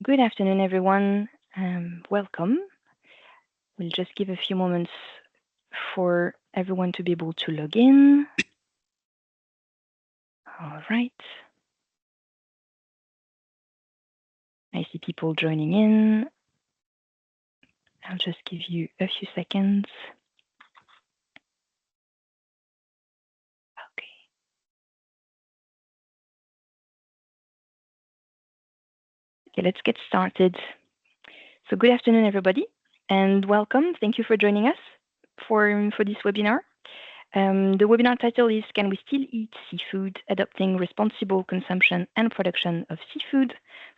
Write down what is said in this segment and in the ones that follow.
Good afternoon, everyone. Welcome. We'll just give a few moments for everyone to be able to log in. All right. I see people joining in. I'll just give you a few seconds. Okay. Okay, let's get started. So good afternoon, everybody, and welcome. Thank you for joining us for this webinar. The webinar title is Can We Still Eat Seafood? Adopting Responsible Consumption and Production of Seafood,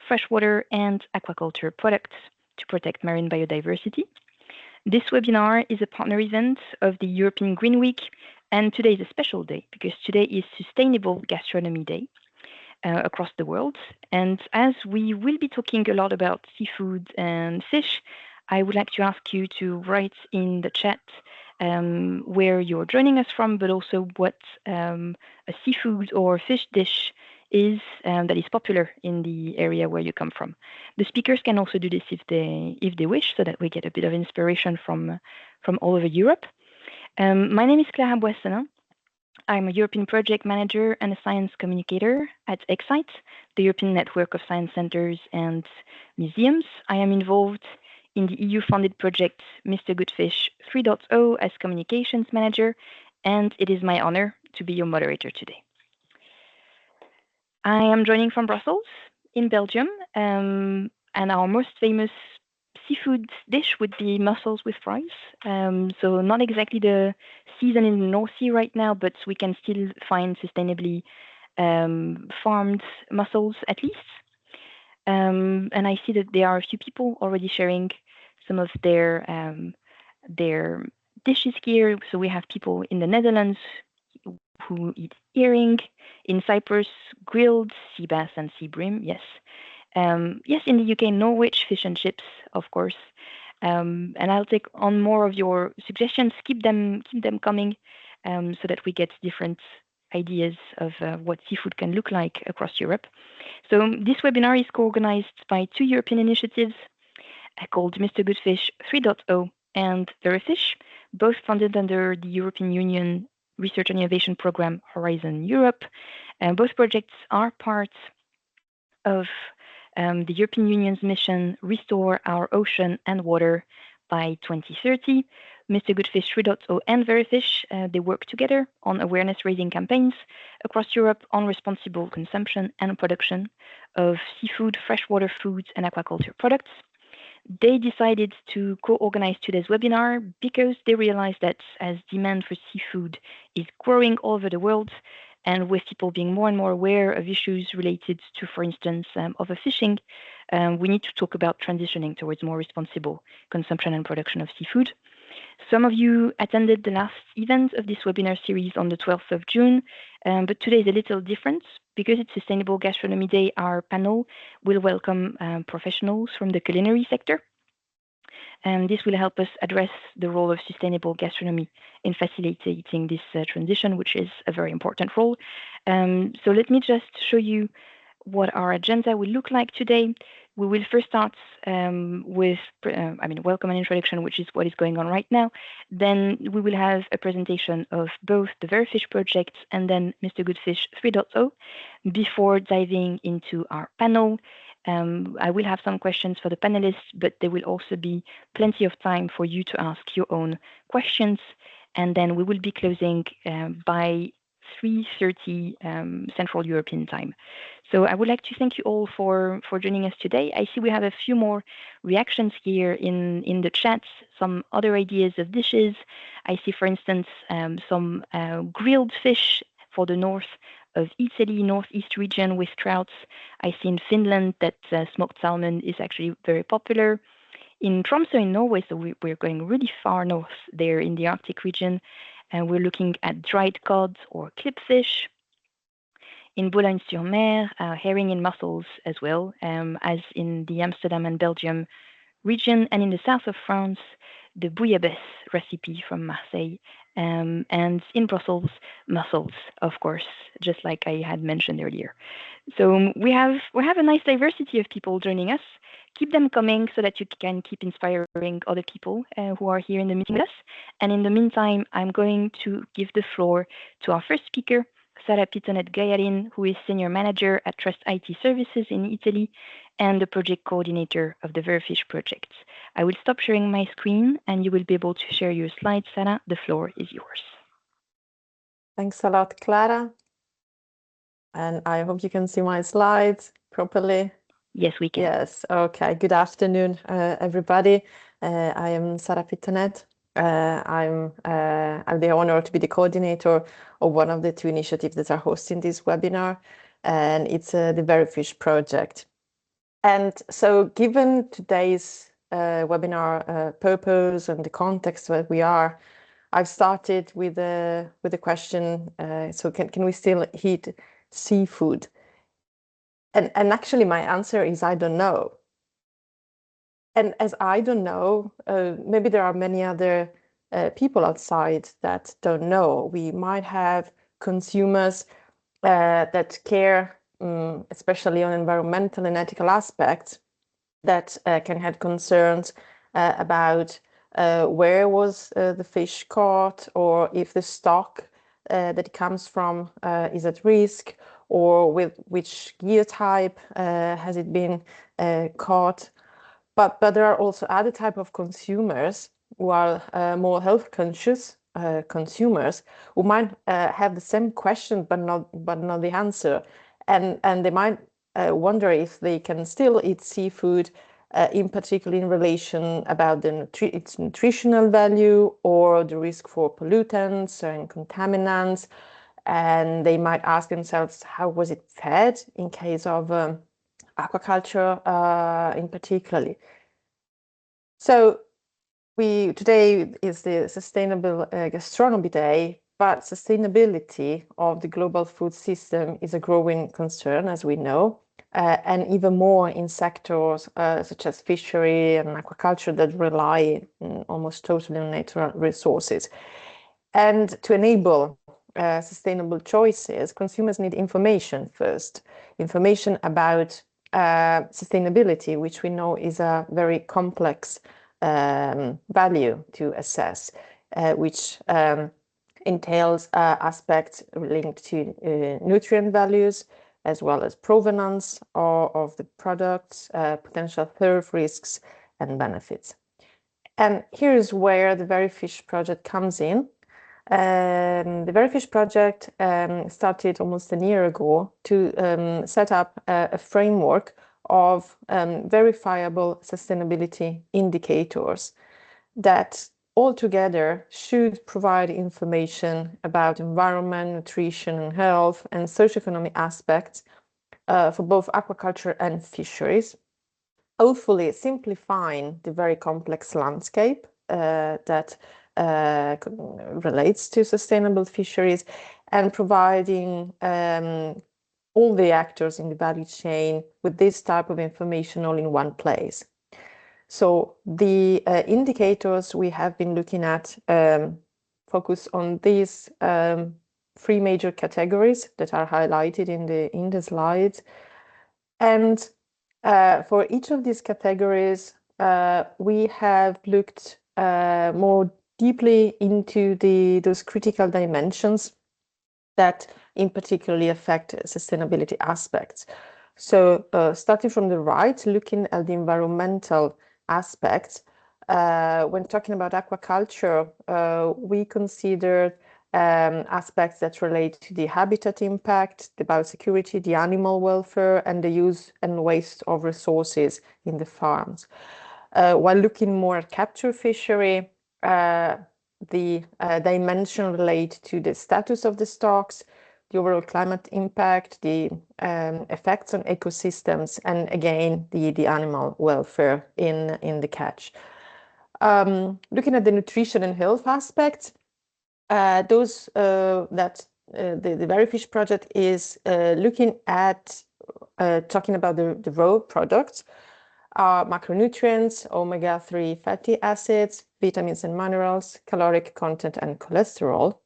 Freshwater and Aquaculture Products to Protect Marine Biodiversity. This webinar is a partner event of the European Green Week, and today is a special day because today is Sustainable Gastronomy Day across the world. And as we will be talking a lot about seafood and fish, I would like to ask you to write in the chat where you're joining us from, but also what a seafood or fish dish is that is popular in the area where you come from. The speakers can also do this if they wish, so that we get a bit of inspiration from all over Europe. My name is Clara Boissenin. I'm a European project manager and a science communicator at Ecsite, the European network of science centers and museums. I am involved in the EU-funded project Mr.Goodfish3.0 as communications manager, and it is my honor to be your moderator today. I am joining from Brussels in Belgium, and our most famous seafood dish would be mussels with fries. So not exactly the season in the North Sea right now, but we can still find sustainably farmed mussels at least. And I see that there are a few people already sharing some of their dishes here. So we have people in the Netherlands who eat earring, in Cyprus, grilled sea bass and sea bream, yes. Yes, in the UK, Norwich fish and chips, of course. And I'll take on more of your suggestions, keep them coming, so that we get different ideas of what seafood can look like across Europe. So this webinar is co-organized by two European initiatives called Mr.Goodfish 3.0 and VERIFISH, both funded under the European Union Research and Innovation Program Horizon Europe. Both projects are part of the European Union's mission Restore Our Ocean and Water by 2030. Mr.Goodfish 3.0 and VERIFISH, they work together on awareness-raising campaigns across Europe on responsible consumption and production of seafood, freshwater foods, and aquaculture products. They decided to co-organize today's webinar because they realized that as demand for seafood is growing all over the world, and with people being more and more aware of issues related to, for instance, overfishing, we need to talk about transitioning towards more responsible consumption and production of seafood. Some of you attended the last event of this webinar series on the 12th of June, but today is a little different. Because it's Sustainable Gastronomy Day, our panel will welcome professionals from the culinary sector. And this will help us address the role of sustainable gastronomy in facilitating this transition, which is a very important role. So let me just show you what our agenda will look like today. We will first start with, welcome and introduction, which is what is going on right now. Then we will have a presentation of both the VERIFISH project and then Mr.Goodfish 3.0 before diving into our panel. I will have some questions for the panelists, but there will also be plenty of time for you to ask your own questions. And then we will be closing by 3:30 Central European time. So I would like to thank you all for joining us today. I see we have a few more reactions here in the chat, some other ideas of dishes. I see, for instance, some grilled fish for the north of Italy, northeast region with trouts. I see in Finland that smoked salmon is actually very popular. In Tromsø in Norway, so we're going really far north there in the Arctic region, and we're looking at dried cod or clipfish. In Boulogne-sur-Mer, herring and mussels as well, as in the Amsterdam and Belgium region, and in the south of France, the bouillabaisse recipe from Marseille, and in Brussels, mussels, of course, just like I had mentioned earlier. So we have a nice diversity of people joining us. keep them coming so that you can keep inspiring other people who are here in the meeting with us. And in the meantime, I'm going to give the floor to our first speaker, Sara Pittonet Gaiarin, who is Senior Manager at Trust IT Services in Italy and the Project Coordinator of the VERIFISH project. I will stop sharing my screen and you will be able to share your slides, Sara. The floor is yours. Thanks a lot, Clara. And I hope you can see my slides properly. Yes, we can. Yes, okay. Good afternoon, everybody. I am Sara Pittonet. I'm the honor to be the coordinator of one of the two initiatives that are hosting this webinar, and it's the VERIFISH project. And so given today's webinar purpose and the context where we are, I've started with a question, so can we still eat seafood? And actually my answer is I don't know. And as I don't know, maybe there are many other people outside that don't know. We might have consumers that care, especially on environmental and ethical aspects, that can have concerns about where was the fish caught, or if the stock that it comes from is at risk, or with which gear type has it been caught. But there are also other type of consumers who are more health conscious consumers who might have the same question but not the answer, and they might wonder if they can still eat seafood, in particular in relation about its nutritional value or the risk for pollutants and contaminants. And they might ask themselves, how was it fed in case of aquaculture in particularly. So today is the Sustainable Gastronomy Day, but sustainability of the global food system is a growing concern, as we know, and even more in sectors such as fishery and aquaculture that rely almost totally on natural resources. And to enable sustainable choices, consumers need information first, information about sustainability, which we know is a very complex value to assess, which entails aspects linked to nutrient values, as well as provenance of the products, potential health risks and benefits. And here's where the VERIFISH project comes in. The VERIFISH project started almost a year ago to set up a framework of verifiable sustainability indicators that altogether should provide information about environment, nutrition and health and socioeconomic aspects for both aquaculture and fisheries, hopefully simplifying the very complex landscape that relates to sustainable fisheries, and providing all the actors in the value chain with this type of information all in one place. So the indicators we have been looking at focus on these three major categories that are highlighted in the slides. And for each of these categories, we have looked more deeply into those critical dimensions that in particularly affect sustainability aspects. So starting from the right, looking at the environmental aspects, when talking about aquaculture, we considered aspects that relate to the habitat impact, the biosecurity, the animal welfare, and the use and waste of resources in the farms. While looking more at capture fishery, the dimension relate to the status of the stocks, the overall climate impact, the effects on ecosystems, and again, the animal welfare in the catch. Looking at the nutrition and health aspects, those that the VERIFISH project is looking at talking about the raw products, macronutrients, omega-3 fatty acids, vitamins and minerals, caloric content, and cholesterol.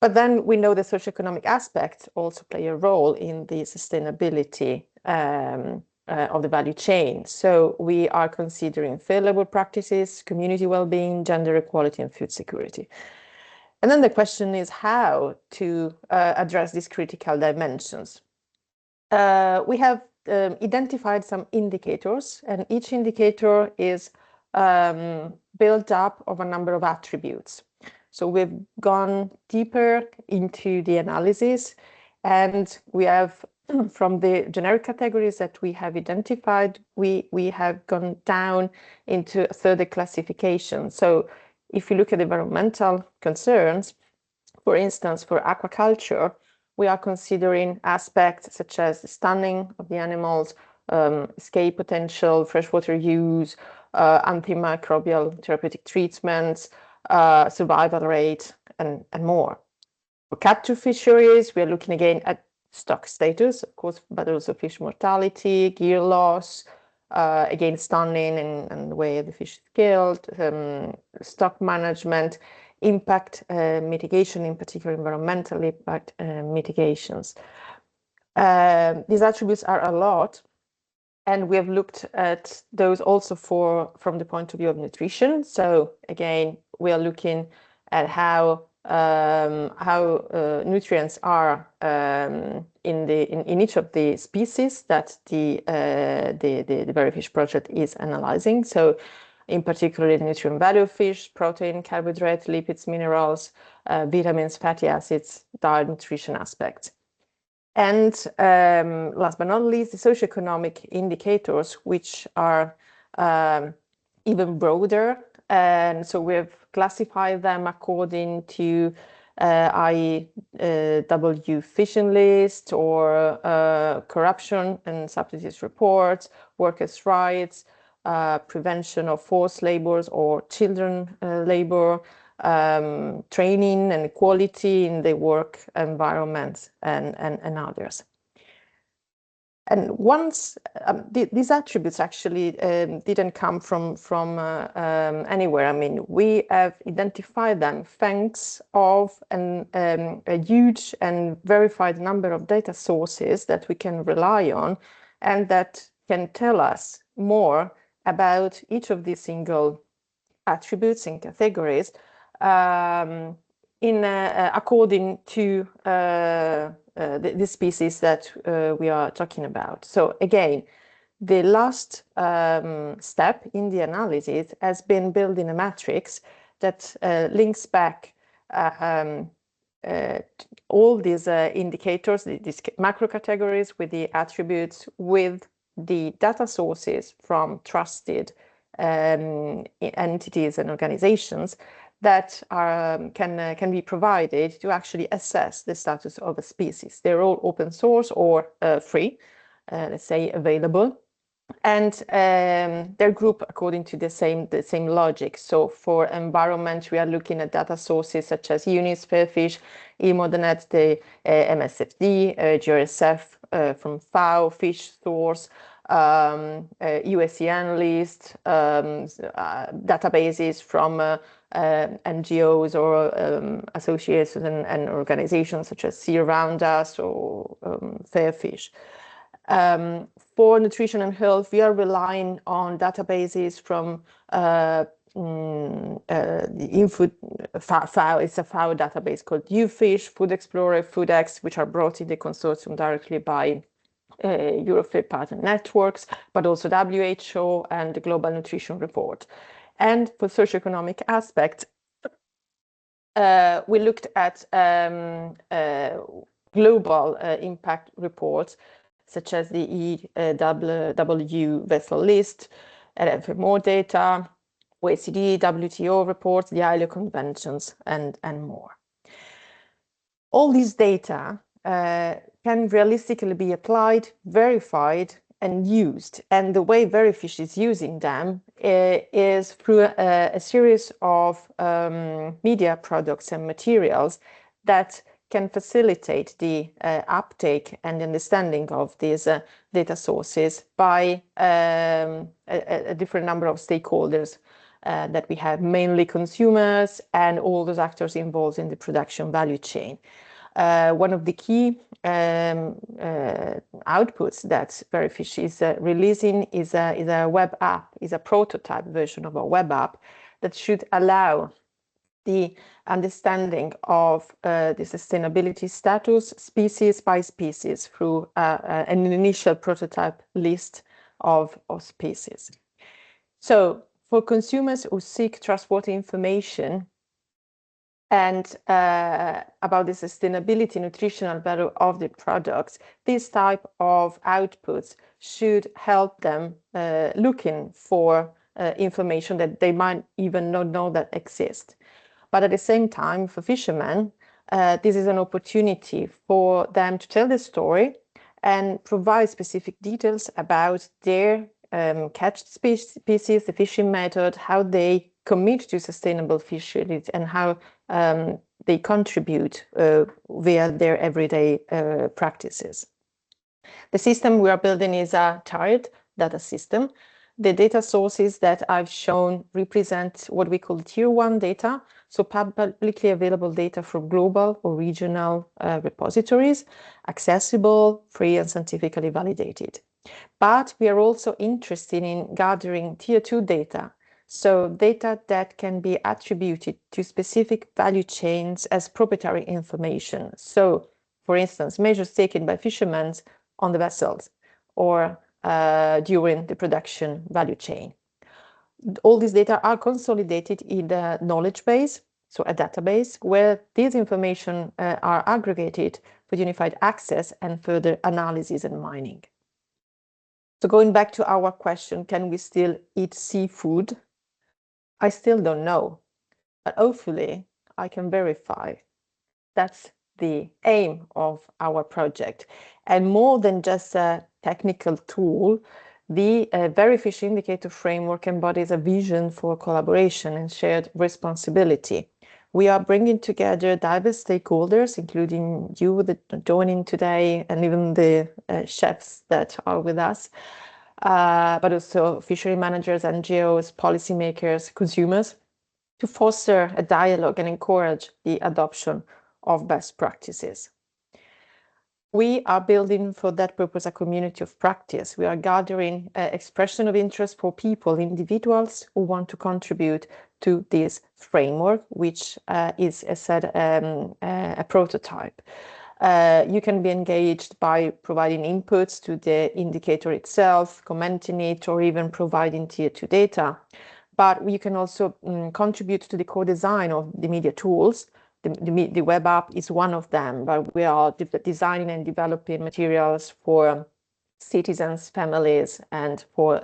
But then we know the socioeconomic aspects also play a role in the sustainability of the value chain. So we are considering fair labor practices, community well-being, gender equality, and food security. And then the question is how to address these critical dimensions. We have identified some indicators, and each indicator is built up of a number of attributes. So we've gone deeper into the analysis, and we have, from the generic categories that we have identified, we have gone down into a further classification. So if you look at environmental concerns, for instance, for aquaculture, we are considering aspects such as the stunning of the animals, escape potential, freshwater use, antimicrobial therapeutic treatments, survival rate, and more. For capture fisheries, we are looking again at stock status, of course, but also fish mortality, gear loss, again, stunning and the way the fish is killed, stock management, impact mitigation, in particular environmental impact mitigations. These attributes are a lot, and we have looked at those also from the point of view of nutrition. So again, we are looking at how nutrients are in each of the species that the VERIFISH project is analyzing. So in particular, the nutrient value of fish, protein, carbohydrate, lipids, minerals, vitamins, fatty acids, diet, nutrition aspects. And last but not least, the socioeconomic indicators, which are even broader. And so we've classified them according to IEW fishing list or corruption and subsidies reports, workers' rights, prevention of forced labors or children labor, training and equality in the work environment, and others. And once these attributes actually didn't come from anywhere. I mean, we have identified them thanks of a huge and verified number of data sources that we can rely on, and that can tell us more about each of these single attributes and categories according to the species that we are talking about. So again, the last step in the analysis has been building a matrix that links back all these indicators, these macro categories with the attributes, with the data sources from trusted entities and organizations that can be provided to actually assess the status of a species. They're all open source or free, let's say available, and they're grouped according to the same logic. So for environment, we are looking at data sources such as UNIS, Fairfish, Emodanet, the MSFD, GRSF from FAO, Fish Source, USCN list, databases from NGOs or associations and organizations such as Sea Around Us or Fairfish. For nutrition and health, we are relying on databases from the FAO. It's a FAO database called EUFIC, Food Explorer, FoodX, which are brought in the consortium directly by EuroFit partner networks, but also WHO and the Global Nutrition Report. And for socioeconomic aspects, we looked at global impact reports, such as the EW vessel list, and for more data, OECD, WTO reports, the ILO conventions, and more. All these data can realistically be applied, verified, and used. And the way VERIFISH is using them is through a series of media products and materials that can facilitate the uptake and understanding of these data sources by a different number of stakeholders that we have, mainly consumers and all those actors involved in the production value chain. One of the key outputs that VERIFISH is releasing is a web app, is a prototype version of a web app that should allow the understanding of the sustainability status species by species through an initial prototype list of species. So for consumers who seek trustworthy information and about the sustainability, nutritional value of the products, this type of outputs should help them looking for information that they might even not know that exists. But at the same time, for fishermen, this is an opportunity for them to tell the story and provide specific details about their catch species, the fishing method, how they commit to sustainable fisheries, and how they contribute via their everyday practices. The system we are building is a tiered data system. The data sources that I've shown represent what we call tier 1 data, so publicly available data from global or regional repositories, accessible, free, and scientifically validated. But we are also interested in gathering tier 2 data, so data that can be attributed to specific value chains as proprietary information. So, for instance, measures taken by fishermen on the vessels or during the production value chain. All these data are consolidated in the knowledge base, so a database, where these information are aggregated for unified access and further analysis and mining. So going back to our question, can we still eat seafood? I still don't know, but hopefully I can verify. That's the aim of our project. And more than just a technical tool, the VERIFISH indicator framework embodies a vision for collaboration and shared responsibility. We are bringing together diverse stakeholders, including you that are joining today, and even the chefs that are with us, but also fishery managers, NGOs, policymakers, consumers, to foster a dialogue and encourage the adoption of best practices. We are building for that purpose a community of practice. We are gathering expression of interest for people, individuals who want to contribute to this framework, which is, as said, a prototype. You can be engaged by providing inputs to the indicator itself, commenting it, or even providing tier 2 data. But you can also contribute to the co-design of the media tools. The web app is one of them, but we are designing and developing materials for citizens, families, and for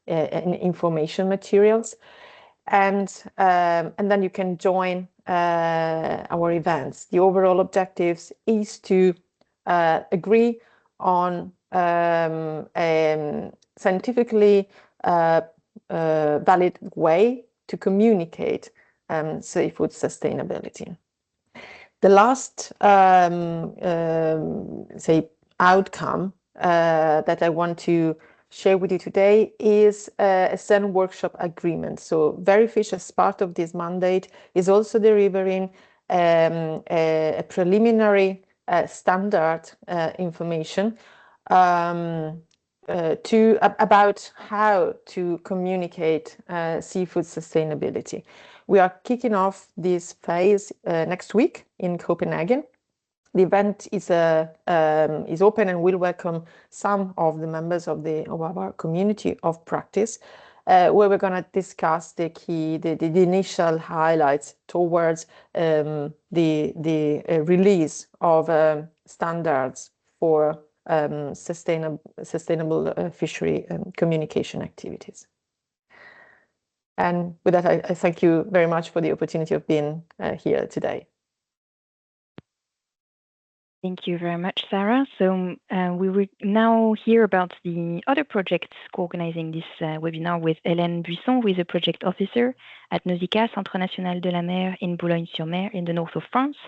information materials. And then you can join our events. The overall objectives is to agree on a scientifically valid way to communicate seafood sustainability. The last, say, outcome that I want to share with you today is a CEN workshop agreement. So VERIFISH, as part of this mandate, is also delivering a preliminary standard information about how to communicate seafood sustainability. We are kicking off this phase next week in Copenhagen. The event is open and will welcome some of the members of our community of practice, where we're going to discuss the initial highlights towards the release of standards for sustainable fishery communication activities. And with that, I thank you very much for the opportunity of being here today. Thank you very much, Sara. So we will now hear about the other projects co-organizing this webinar with Hélène Buisson, who is a project officer at Nausicaa, Centre National de la Mer in Boulogne-sur-Mer in the north of France.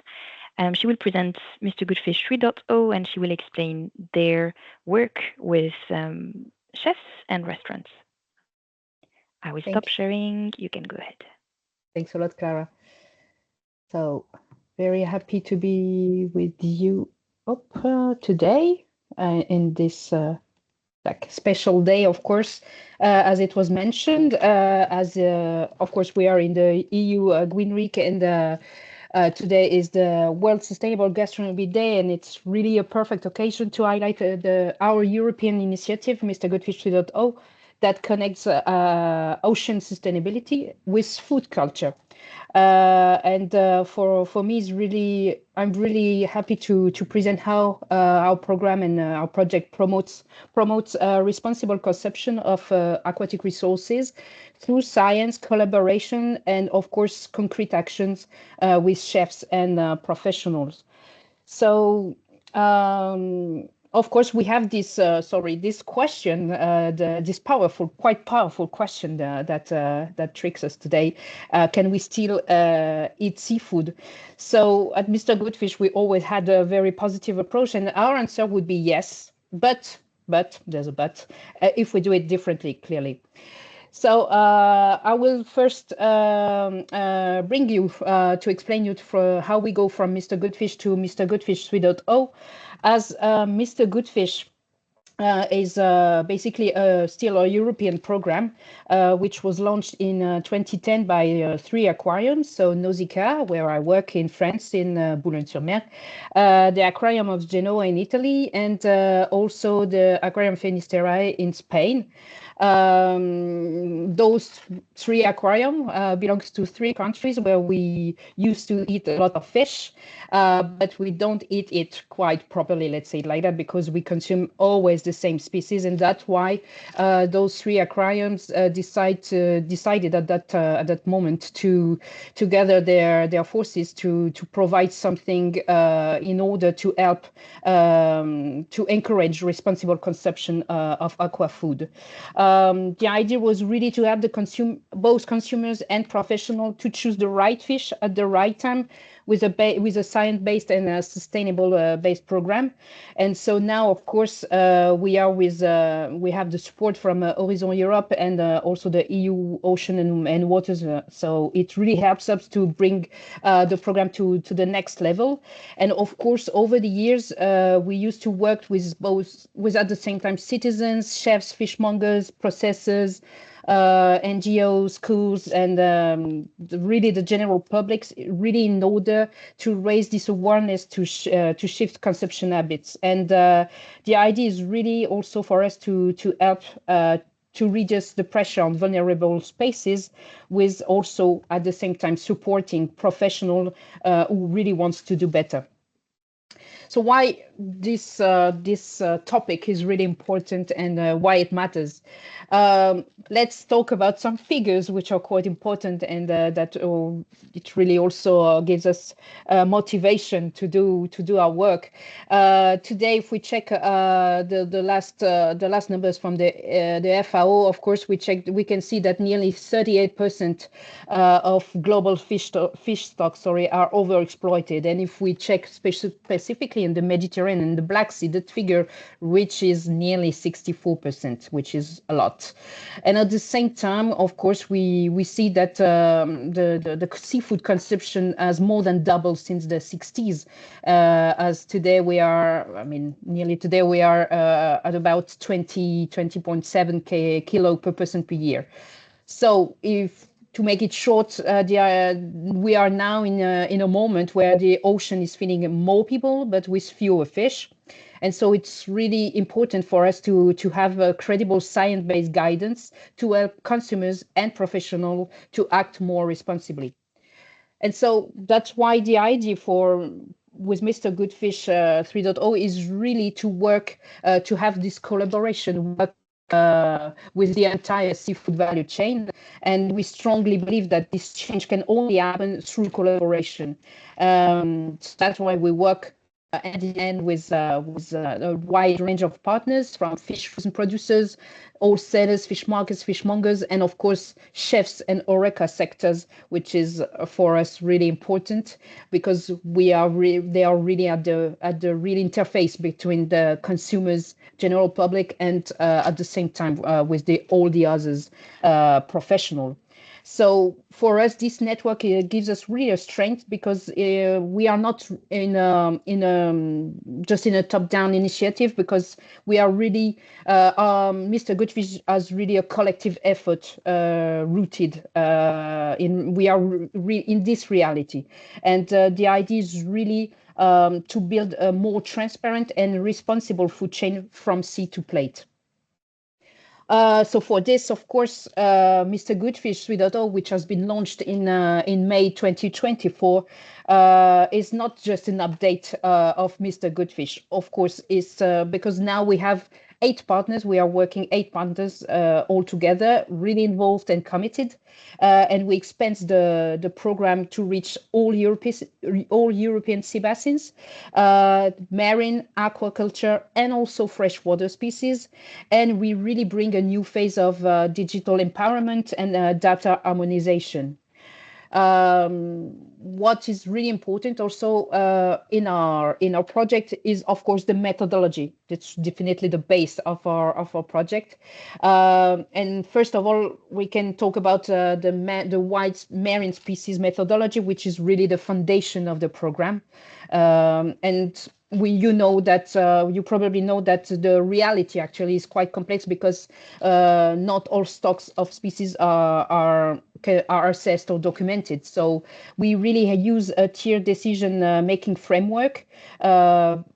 She will present Mr.Goodfish3.0, and she will explain their work with chefs and restaurants. I will stop sharing. You can go ahead. Thanks a lot, Clara. So Very happy to be with you today in this like special day, of course, as it was mentioned, as of course we are in the EU Green Week, and today is the World Sustainable Gastronomy Day, and it's really a perfect occasion to highlight our European initiative, Mr.Goodfish3.0, that connects ocean sustainability with food culture. And for me, I'm really happy to present how our program and our project promotes responsible consumption of aquatic resources through science, collaboration, and of course concrete actions with chefs and professionals. So, of course, we have this question, this quite powerful question that tricks us today. Can we still eat seafood? So at Mr. Goodfish, we always had a very positive approach, and our answer would be yes, but there's a but, if we do it differently, clearly. So I will first bring you to explain you for how we go from Mr. Goodfish to Mr. Goodfish 3.0, as Mr. Goodfish is basically still a European program, which was launched in 2010 by 3 aquariums. So Nausicaa, where I work in France, in Boulogne-sur-Mer, the Aquarium of Genoa in Italy, and also the Aquarium Finisterrae in Spain. Those 3 aquarium belongs to 3 countries where we used to eat a lot of fish, but we don't eat it quite properly, let's say it like that, because we consume always the same species, and that's why those 3 aquariums decided at that moment to gather their forces to provide something in order to help to encourage responsible consumption of aqua food. The idea was really to have both consumers and professionals to choose the right fish at the right time, with a science-based and a sustainable based program. And so now, of course, we have the support from Horizon Europe and also the EU Ocean and Waters. So it really helps us to bring the program to the next level. And of course, over the years, we used to work with at the same time citizens, chefs, fishmongers, processors, NGOs, schools, and really the general public, really in order to raise this awareness to shift consumption habits. And the idea is really also for us to help to reduce the pressure on vulnerable spaces, with also at the same time supporting professional who really wants to do better. So why this topic is really important, and why it matters. Let's talk about some figures which are quite important, and that it really also gives us motivation to do our work. Today, if we check the last numbers from the FAO, of course, we can see that nearly 38% of global fish stocks are overexploited, and if we check specifically in the Mediterranean and the Black Sea, that figure reaches nearly 64%, which is a lot. And at the same time, of course, we see that the seafood consumption has more than doubled since the 60s. As today we are, nearly today we are at about 20.7 kilo per person per year. So to make it short, we are now in a moment where the ocean is feeding more people, but with fewer fish. And so it's really important for us to have a credible science-based guidance to help consumers and professionals to act more responsibly. And so that's why the idea with Mr. Goodfish 3.0 is really to work to have this collaboration with the entire seafood value chain. And we strongly believe that this change can only happen through collaboration. So that's why we work hand in hand with a wide range of partners, from fish frozen producers, wholesalers, fish markets, fishmongers, and of course chefs and HoReCa sectors, which is for us really important, because they are really at the real interface between the consumers, general public, and at the same time with all the others professional. So for us, this network gives us really a strength because we are not just in a top-down initiative, because we are really Mr. Goodfish has really a collective effort rooted in this reality, and the idea is really to build a more transparent and responsible food chain from sea to plate. So for this, of course, Mr.Goodfish3.0, which has been launched in May 2024, is not just an update of Mr. Goodfish. Of course, it's because now we have 8 partners. We are working 8 partners all together, really involved and committed, and we expand the program to reach all European sea basins, marine, aquaculture, and also freshwater species. And we really bring a new phase of digital empowerment and data harmonization. What is really important also in our project is, of course, the methodology. It's definitely the base of our project. And first of all, we can talk about the wide marine species methodology, which is really the foundation of the program. And you probably know that the reality actually is quite complex, because not all stocks of species are assessed or documented. So we really use a tier decision making framework,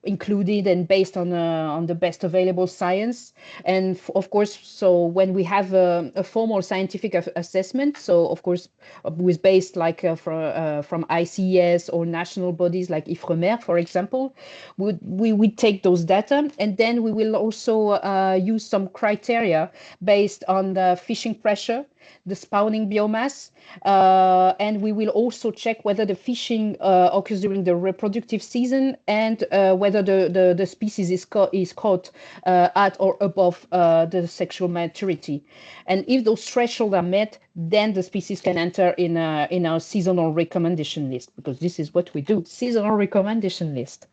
included and based on the best available science. And of course, so when we have a formal scientific assessment, so of course with based like from ICES or national bodies like IFREMER, for example, we would take those data, and then we will also use some criteria based on the fishing pressure, the spawning biomass, and we will also check whether the fishing occurs during the reproductive season, and whether the species is caught at or above the sexual maturity. And if those thresholds are met, then the species can enter in our seasonal recommendation list, because this is what we do, seasonal recommendation list.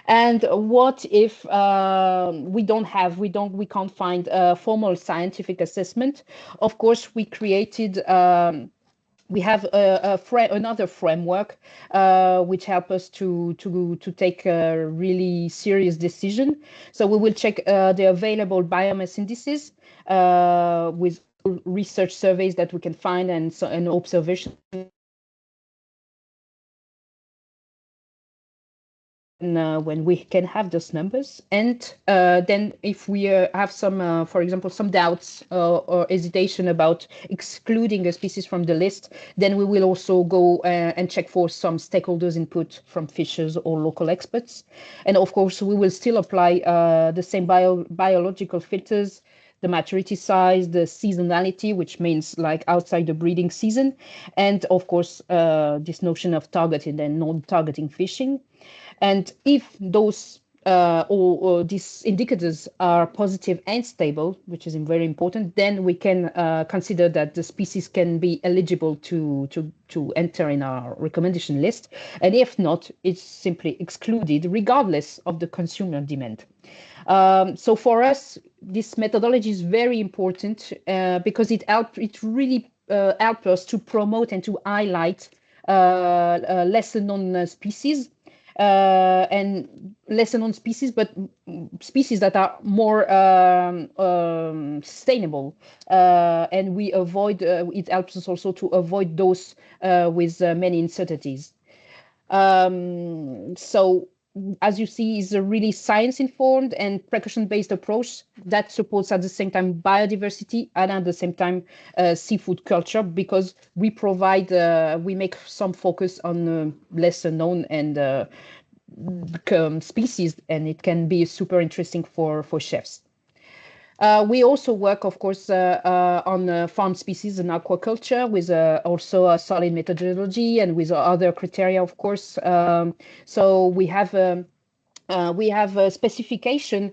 And what if we can't find a formal scientific assessment? Of course, we created we have another framework which help us to take a really serious decision. So we will check the available biomass indices with research surveys that we can find, and observation. When we can have those numbers, and then if we have some, for example, some doubts or hesitation about excluding a species from the list, then we will also go and check for some stakeholders' input from fishers or local experts. And of course, we will still apply the same biological filters, the maturity size, the seasonality, which means like outside the breeding season, and of course, this notion of targeted and non-targeting fishing. And if those or these indicators are positive and stable, which is very important, then we can consider that the species can be eligible to enter in our recommendation list. And if not, it's simply excluded, regardless of the consumer demand. So for us, this methodology is very important because it really helps us to promote and to highlight lesser known species. And lesser known species, but species that are more sustainable, and we avoid. It helps us also to avoid those with many uncertainties. So, as you see, is a really science-informed and precaution-based approach that supports at the same time biodiversity and at the same time seafood culture, because we provide, we make some focus on lesser known and species, and it can be super interesting for chefs. We also work, of course, on farm species and aquaculture with also a solid methodology and with other criteria, of course. So we have We have a specification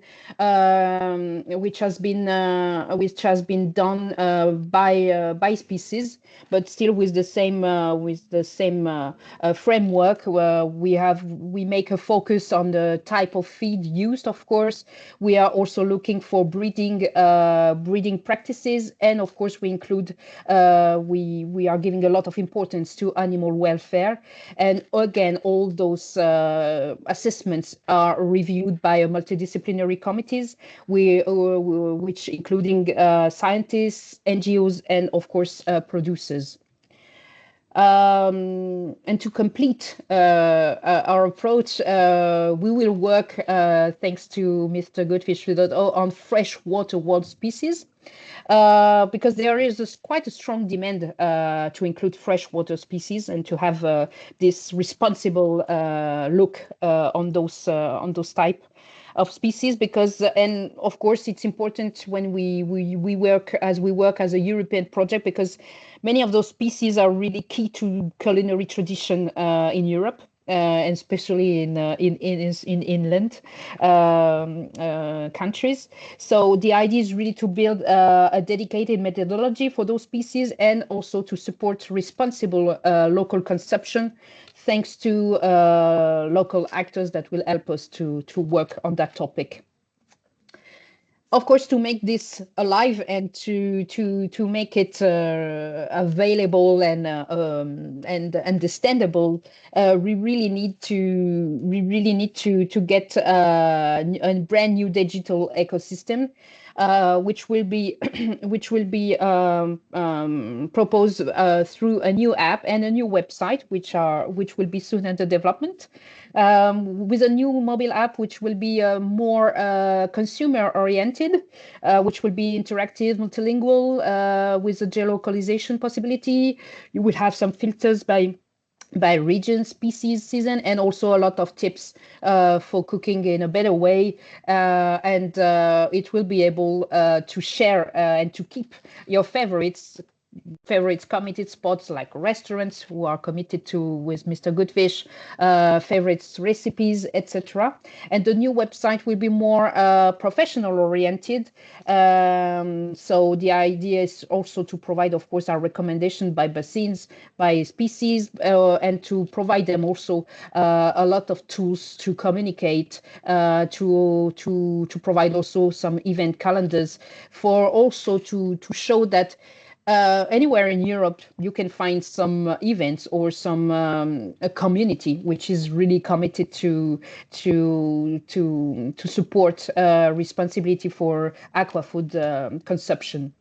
which has been done by species, but still with the same framework. We make a focus on the type of feed used. Of course, we are also looking for breeding practices, and of course we include we are giving a lot of importance to animal welfare. And again, all those assessments are reviewed by multidisciplinary committees, which including scientists, NGOs, and of course producers. And to complete our approach, we will work, thanks to Mr.Goodfish3.0, on freshwater wild species. Because there is quite a strong demand to include freshwater species and to have this responsible look on those type of species, because and of course it's important when we work as a European project, because many of those species are really key to culinary tradition in Europe. And especially in inland countries. So the idea is really to build a dedicated methodology for those species, and also to support responsible local consumption, thanks to local actors that will help us to work on that topic. Of course, to make this alive and to make it available and understandable, we really need to get a brand new digital ecosystem, which will be proposed through a new app and a new website, which will be soon under development. With a new mobile app, which will be more consumer-oriented, which will be interactive, multilingual, with a geolocalization possibility. You will have some filters by region, species, season, and also a lot of tips for cooking in a better way. And it will be able to share and to keep your favorites committed spots, like restaurants who are committed to with Mr.Goodfish, favorites recipes, etc. And the new website will be more professional oriented. So the idea is also to provide, of course, our recommendation by basins, by species, and to provide them also a lot of tools to communicate, to provide also some event calendars, for also to show that anywhere in Europe, you can find some events or some a community which is really committed to support responsibility for aqua food consumption.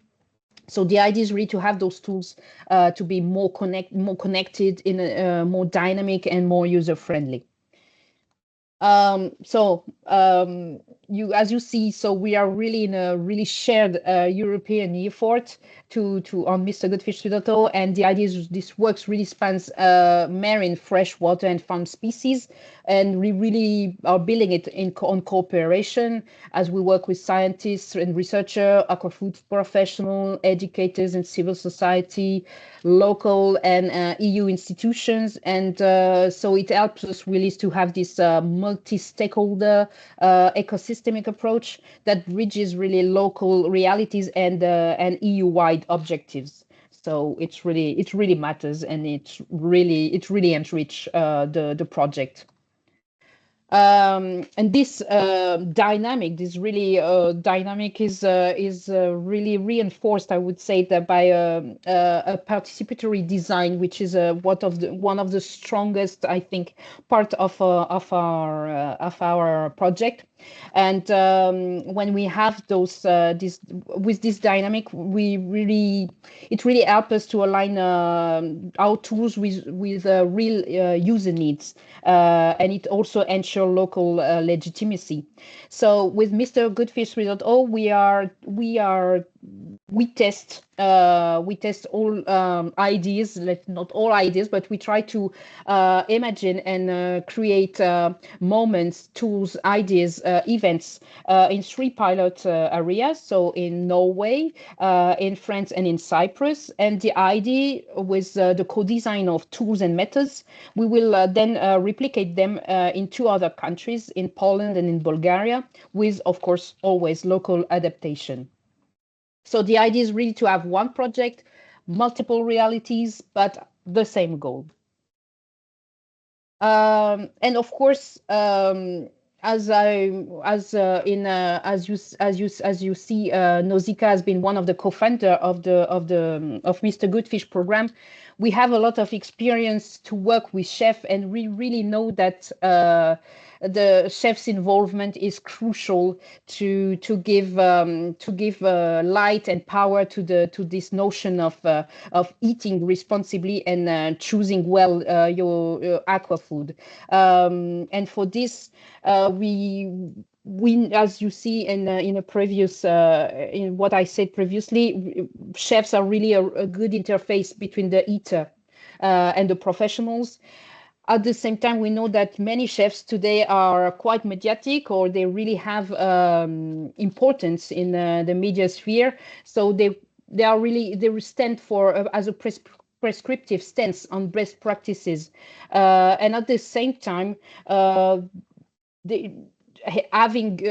So the idea is really to have those tools to be more connected, in a more dynamic and more user friendly. As you see, so we are really in a really shared European effort on Mr.Goodfish3.0, and the idea is this works really spans marine, freshwater, and farm species, and we really are building it on cooperation as we work with scientists and researchers, aquafood professionals, educators, and civil society, local and EU institutions, and so it helps us really to have this multi-stakeholder ecosystemic approach that bridges really local realities and EU-wide objectives. So it really matters, and it really enrich the project. And this dynamic, is really reinforced, I would say, that by a participatory design, which is one of the strongest, I think, part of our project. And when we have those with this dynamic, it really helps us to align our tools with real user needs, and it also ensures local legitimacy. So with Mr.Goodfish3.0, we are we test all ideas, not all ideas, but we try to imagine and create moments, tools, ideas, events in 3 pilot areas. So in Norway, in France, and in Cyprus. And the idea with the co-design of tools and methods, we will then replicate them in 2 other countries, in Poland and in Bulgaria, with, of course, always local adaptation. So the idea is really to have one project, multiple realities, but the same goal. And of course, as you see, Nausicaa has been one of the co-founder of Mr.Goodfish program. We have a lot of experience to work with chefs, and we really know that the chef's involvement is crucial to give light and power to this notion of eating responsibly and choosing well your aqua food. And for this, we, as you see in a previous in what I said previously, chefs are really a good interface between the eater and the professionals. At the same time, we know that many chefs today are quite mediatic, or they really have importance in the media sphere. So they stand for as a prescriptive stance on best practices, and at the same time,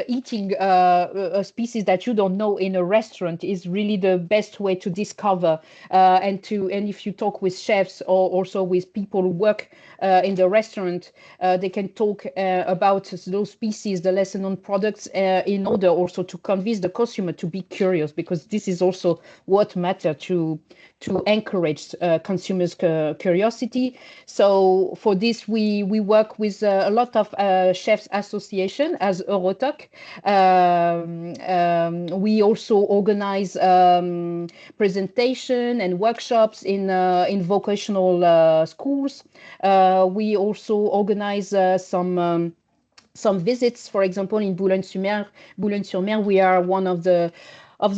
eating a species that you don't know in a restaurant is really the best way to discover, and if you talk with chefs or also with people who work in the restaurant, they can talk about those species, the lesser known products, in order also to convince the consumer to be curious, because this is also what matters to encourage consumers' curiosity. So for this, we work with a lot of chefs association as Euro-toques. We also organize presentation and workshops in vocational schools. We also organize some visits. For example, in Boulogne-sur-Mer, we are one of the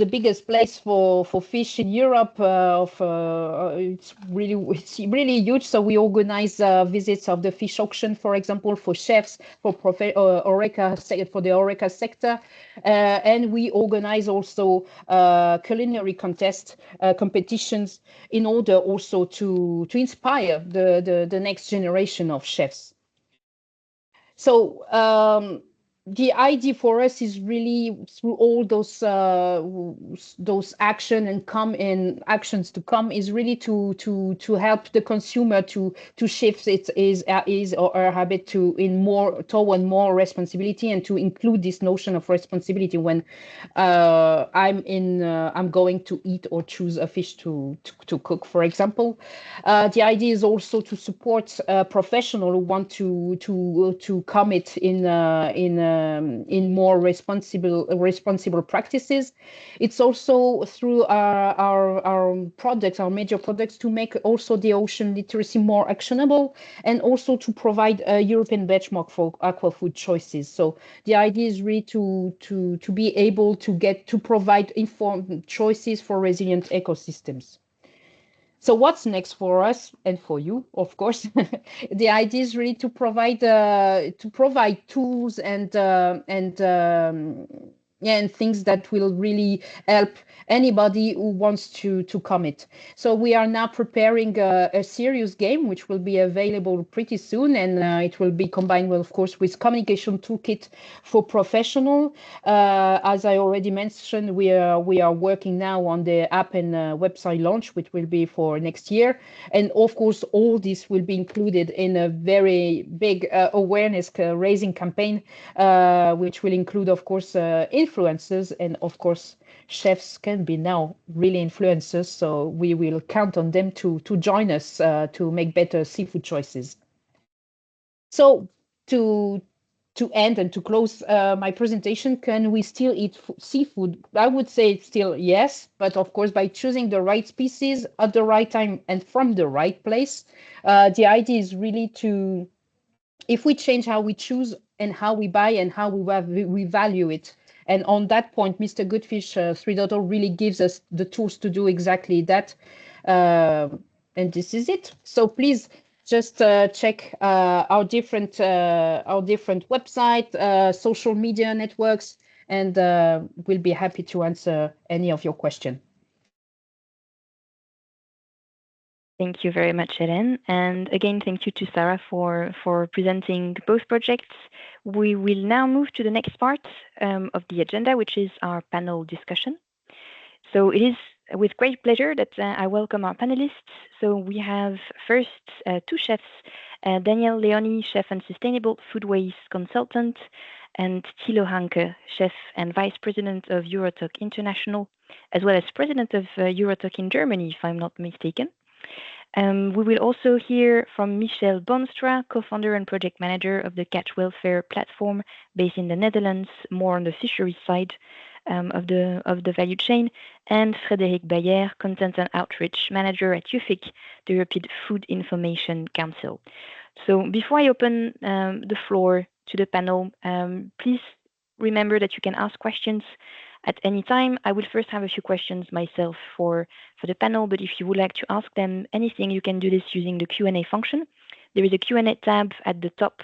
biggest place for fish in Europe. It's really huge. So we organize visits of the fish auction, for example, for chefs, for the HoReCa sector, and we organize also culinary contest competitions in order also to inspire the next generation of chefs. So the idea for us is really, through all those actions to come, is really to help the consumer to shift his or her habit toward more responsibility, and to include this notion of responsibility when I'm going to eat or choose a fish to cook, for example. The idea is also to support professionals who want to commit in more responsible practices. It's also through our major products, to make also the ocean literacy more actionable, and also to provide a European benchmark for aqua food choices. So the idea is really to be able to provide informed choices for resilient ecosystems. So what's next for us and for you, of course? The idea is really to provide tools and things that will really help anybody who wants to commit. So we are now preparing a serious game, which will be available pretty soon, and it will be combined with, of course, with communication toolkit for professional. As I already mentioned, we are working now on the app and website launch, which will be for next year. And of course, all this will be included in a very big awareness raising campaign, which will include, of course, influencers, and of course, chefs can be now really influencers. So we will count on them to join us to make better seafood choices. So to end and to close my presentation, can we still eat seafood? I would say still yes, but of course by choosing the right species at the right time and from the right place. The idea is really if we change how we choose and how we buy and how we value it, And on that point, Mr. Goodfish 3.0 really gives us the tools to do exactly that. And this is it. So please just check our different website, social media networks, and we'll be happy to answer any of your questions. Thank you very much, Hélène. And again, thank you to Sara for presenting both projects. We will now move to the next part of the agenda, which is our panel discussion. So it is with great pleasure that I welcome our panelists. So we have first two chefs, Danielle Leoni, chef and sustainable Foodways consultant, and Thilo Hanke, chef and vice president of Euro-toques International, as well as president of Euro-toques in Germany, if I'm not mistaken. We will also hear from Michel Boonstra, co-founder and project manager of the catch welfare platform based in the Netherlands, more on the fisheries side of the value chain, and Frédéric Bayer, content and outreach manager at EUFIC, the European Food Information Council. So before I open the floor to the panel, please remember that you can ask questions at any time. I will first have a few questions myself for the panel, but if you would like to ask them anything, you can do this using the Q&A function. There is a Q&A tab at the top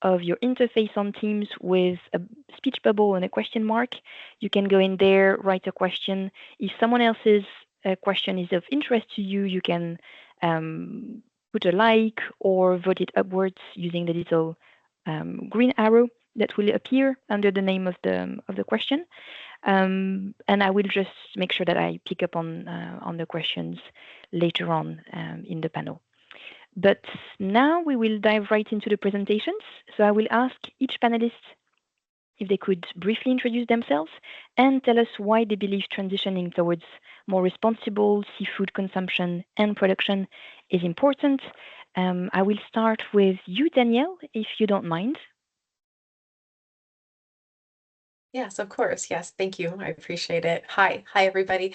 of your interface on Teams with a speech bubble and a question mark. You can go in there, write a question. If someone else's question is of interest to you, you can put a like or vote it upwards using the little green arrow that will appear under the name of the question. And I will just make sure that I pick up on the questions later on in the panel. But now we will dive right into the presentations. So I will ask each panelist if they could briefly introduce themselves and tell us why they believe transitioning towards more responsible seafood consumption and production is important. I will start with you, Danielle, if you don't mind. Yes, of course. Yes, thank you. I appreciate it. Hi, everybody.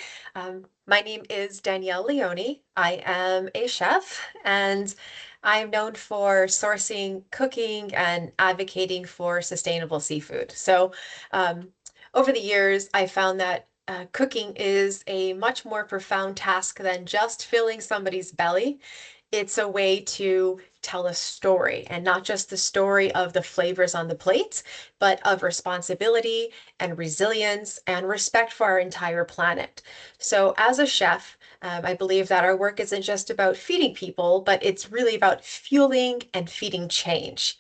My name is Danielle Leoni. I am a chef, and I'm known for sourcing, cooking, and advocating for sustainable seafood. So over the years, I found that cooking is a much more profound task than just filling somebody's belly. It's a way to tell a story, and not just the story of the flavors on the plate, but of responsibility and resilience and respect for our entire planet. So as a chef, I believe that our work isn't just about feeding people, but it's really about fueling and feeding change.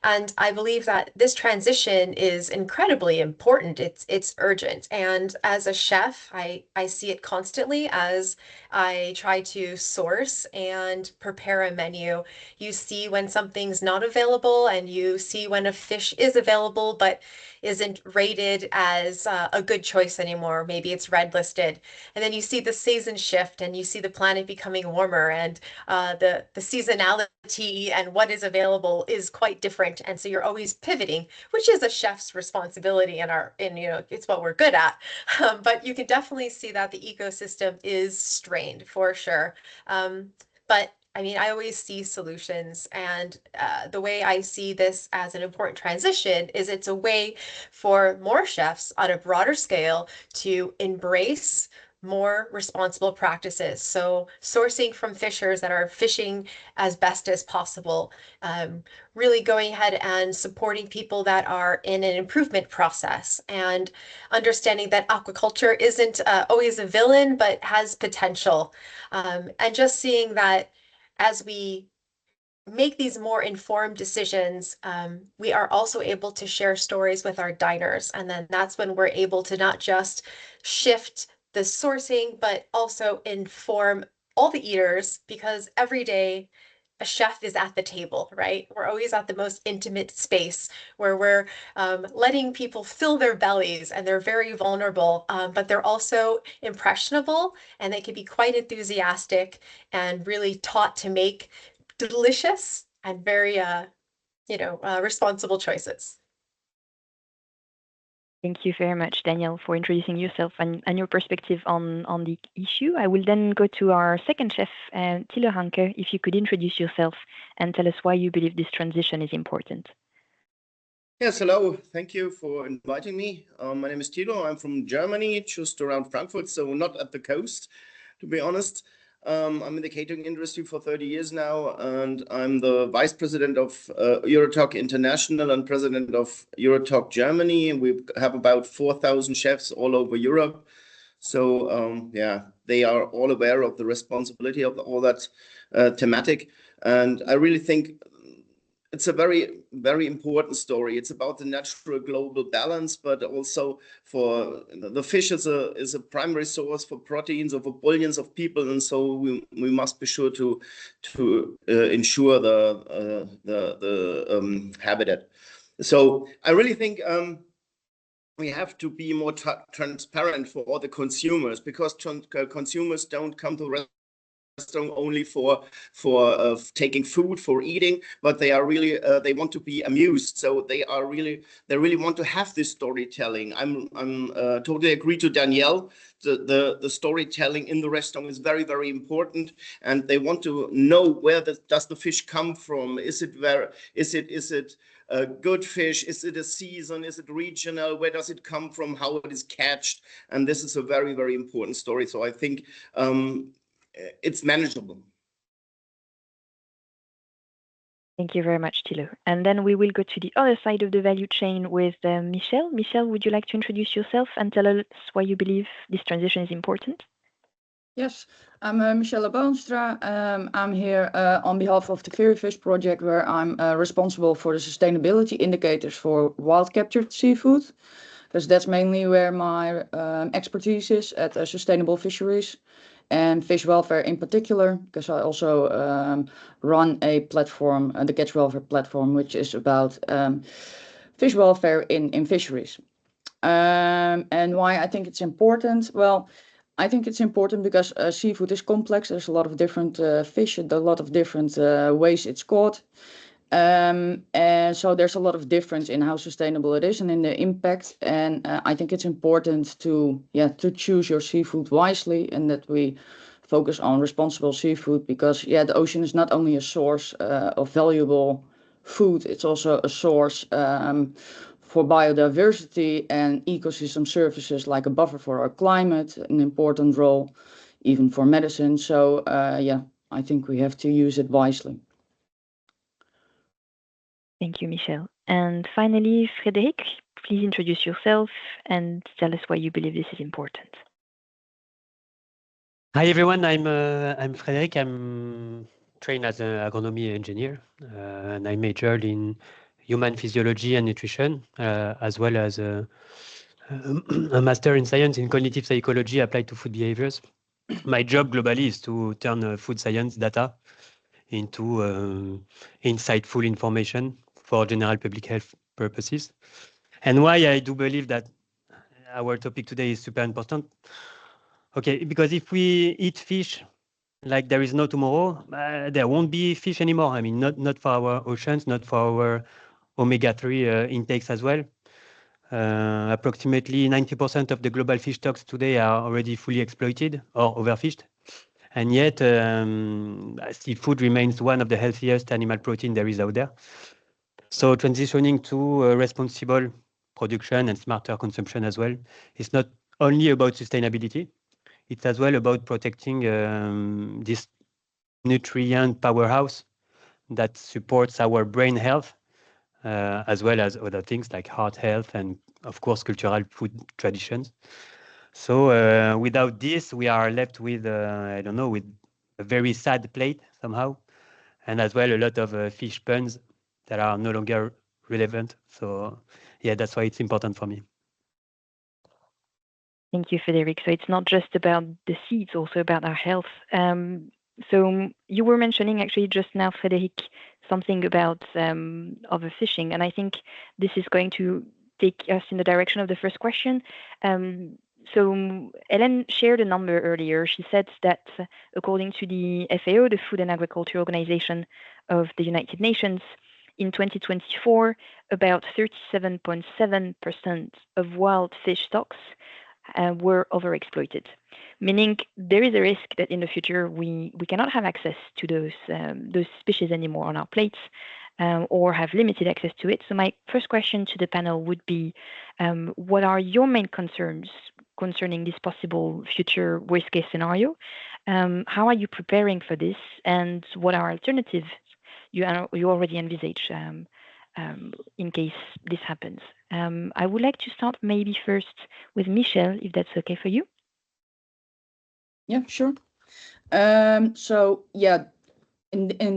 And I believe that this transition is incredibly important. It's urgent. And as a chef, I see it constantly as I try to source and prepare a menu. You see when something's not available, and you see when a fish is available but isn't rated as a good choice anymore. Maybe it's red listed. And then you see the season shift, and you see the planet becoming warmer, and the seasonality and what is available is quite different. And so you're always pivoting, which is a chef's responsibility, and it's what we're good at. But you can definitely see that the ecosystem is strained for sure. But I mean, I always see solutions, and the way I see this as an important transition is it's a way for more chefs on a broader scale to embrace more responsible practices. So sourcing from fishers that are fishing as best as possible, really going ahead and supporting people that are in an improvement process, and understanding that aquaculture isn't always a villain, but has potential. And just seeing that as we make these more informed decisions, we are also able to share stories with our diners. And then that's when we're able to not just shift the sourcing, but also inform all the eaters, because every day a chef is at the table, right? We're always at the most intimate space where we're letting people fill their bellies, and they're very vulnerable, but they're also impressionable, and they can be quite enthusiastic and really taught to make delicious and very, responsible choices. Thank you very much, Danielle, for introducing yourself and your perspective on the issue. I will then go to our second chef, Thilo Hanke, if you could introduce yourself and tell us why you believe this transition is important. Yes, hello. Thank you for inviting me. My name is Thilo. I'm from Germany, just around Frankfurt, so not at the coast, to be honest. I'm in the catering industry for 30 years now, and I'm the vice president of Euro-toques International and president of Euro-toques Germany. We have about 4,000 chefs all over Europe. So yeah, they are all aware of the responsibility of all that thematic. And I really think it's a very, very important story. It's about the natural global balance, but also for the fish is a primary source for proteins of billions of people, and so we must be sure to ensure the habitat. So I really think we have to be more transparent for all the consumers, because consumers don't come to restaurant only for taking food, for eating, but they are really they want to be amused. So they really want to have this storytelling. I'm totally agree to Danielle. The storytelling in the restaurant is very, very important, and they want to know where does the fish come from. Is it good fish? Is it a season? Is it regional? Where does it come from? How it is catched? And this is a very, very important story. So I think it's manageable. Thank you very much, Thilo. And then we will go to the other side of the value chain with Michelle. Michelle, would you like to introduce yourself and tell us why you believe this transition is important? Yes, I'm Michelle Boonstra. I'm here on behalf of the VERIFISH project, where I'm responsible for the sustainability indicators for wild captured seafood, because that's mainly where my expertise is at sustainable fisheries and fish welfare in particular, because I also run a platform, the Catch Welfare platform, which is about fish welfare in fisheries. And why I think it's important? Well, I think it's important because seafood is complex. There's a lot of different fish, and a lot of different ways it's caught. And so there's a lot of difference in how sustainable it is and in the impact. And I think it's important to choose your seafood wisely, and that we focus on responsible seafood, because the ocean is not only a source of valuable food, it's also a source for biodiversity and ecosystem services, like a buffer for our climate, an important role even for medicine. So I think we have to use it wisely. Thank you, Michelle. And finally, Frédéric, please introduce yourself and tell us why you believe this is important. Hi everyone, I'm Frédéric. I'm trained as an agronomy engineer, and I majored in human physiology and nutrition, as well as a master in science in cognitive psychology applied to food behaviors. My job globally is to turn food science data into insightful information for general public health purposes. And why I do believe that our topic today is super important. Okay, because if we eat fish like there is no tomorrow, there won't be fish anymore. I mean, not for our oceans, not for our omega-3 intakes as well. Approximately 90% of the global fish stocks today are already fully exploited or overfished. And yet, seafood remains one of the healthiest animal protein there is out there. So transitioning to responsible production and smarter consumption as well, it's not only about sustainability, it's as well about protecting this nutrient powerhouse that supports our brain health, as well as other things like heart health and, of course, cultural food traditions. So without this, we are left with, I don't know, with a very sad plate somehow, and as well a lot of fish puns that are no longer relevant. So yeah, that's why it's important for me. Thank you, Frédéric. So it's not just about the sea, it's also about our health. So you were mentioning actually just now, Frédéric, something about overfishing, and I think this is going to take us in the direction of the first question. So Hélène shared a number earlier. She said that according to the FAO, the Food and Agriculture Organization of the United Nations, in 2024, about 37.7% of wild fish stocks were overexploited, meaning there is a risk that in the future we cannot have access to those species anymore on our plates. or have limited access to it. So my first question to the panel would be, what are your main concerns concerning this possible future worst-case scenario? How are you preparing for this, and what are alternatives you already envisage in case this happens? I would like to start maybe first with Michelle, if that's okay for you. Yeah, sure. So yeah,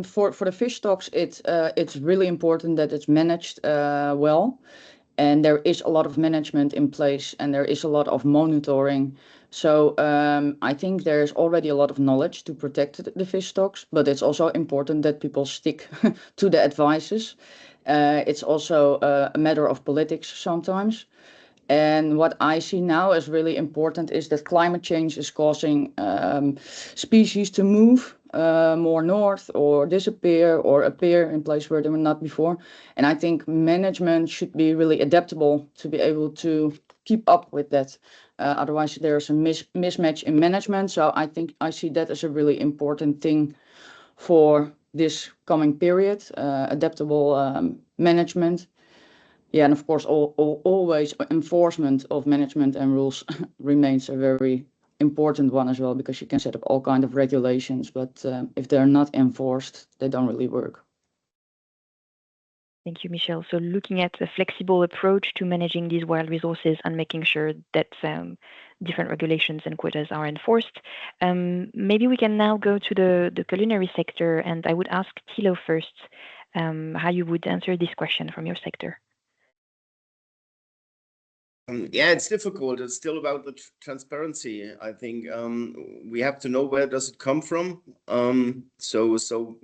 for the fish stocks, it's really important that it's managed well, and there is a lot of management in place, and there is a lot of monitoring. So I think there's already a lot of knowledge to protect the fish stocks, but it's also important that people stick to the advices. It's also a matter of politics sometimes. And what I see now as really important is that climate change is causing species to move more north or disappear or appear in places where they were not before. And I think management should be really adaptable to be able to keep up with that. Otherwise, there's a mismatch in management. So I think I see that as a really important thing for this coming period, adaptable management. Yeah, and of course, always enforcement of management and rules remains a very important one as well, because you can set up all kinds of regulations, but if they're not enforced, they don't really work. Thank you, Michelle. So looking at a flexible approach to managing these wild resources and making sure that different regulations and quotas are enforced. Maybe we can now go to the culinary sector, and I would ask Thilo first how you would answer this question from your sector. Yeah, it's difficult. It's still about the transparency. I think we have to know where does it come from. So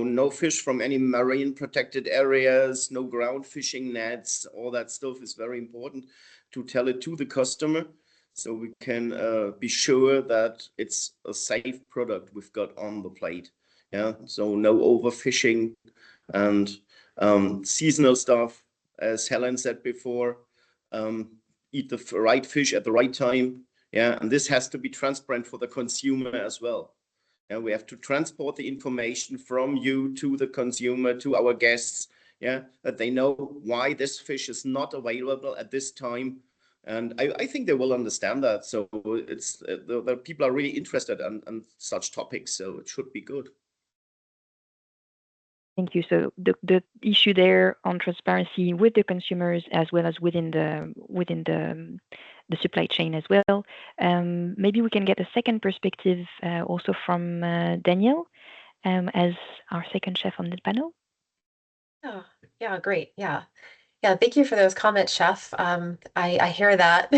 no fish from any marine protected areas, no ground fishing nets. All that stuff is very important to tell it to the customer, so we can be sure that it's a safe product we've got on the plate. Yeah, so no overfishing and seasonal stuff, as Hélène said before. Eat the right fish at the right time. Yeah, and this has to be transparent for the consumer as well. And we have to transport the information from you to the consumer, to our guests, yeah, that they know why this fish is not available at this time. And I think they will understand that. So it's the people are really interested in such topics, so it should be good. Thank you. So the issue there on transparency with the consumers as well as within the supply chain as well. Maybe we can get a second perspective also from Danielle as our second chef on the panel. Oh, yeah, great. Yeah. Yeah, thank you for those comments, Chef. I hear that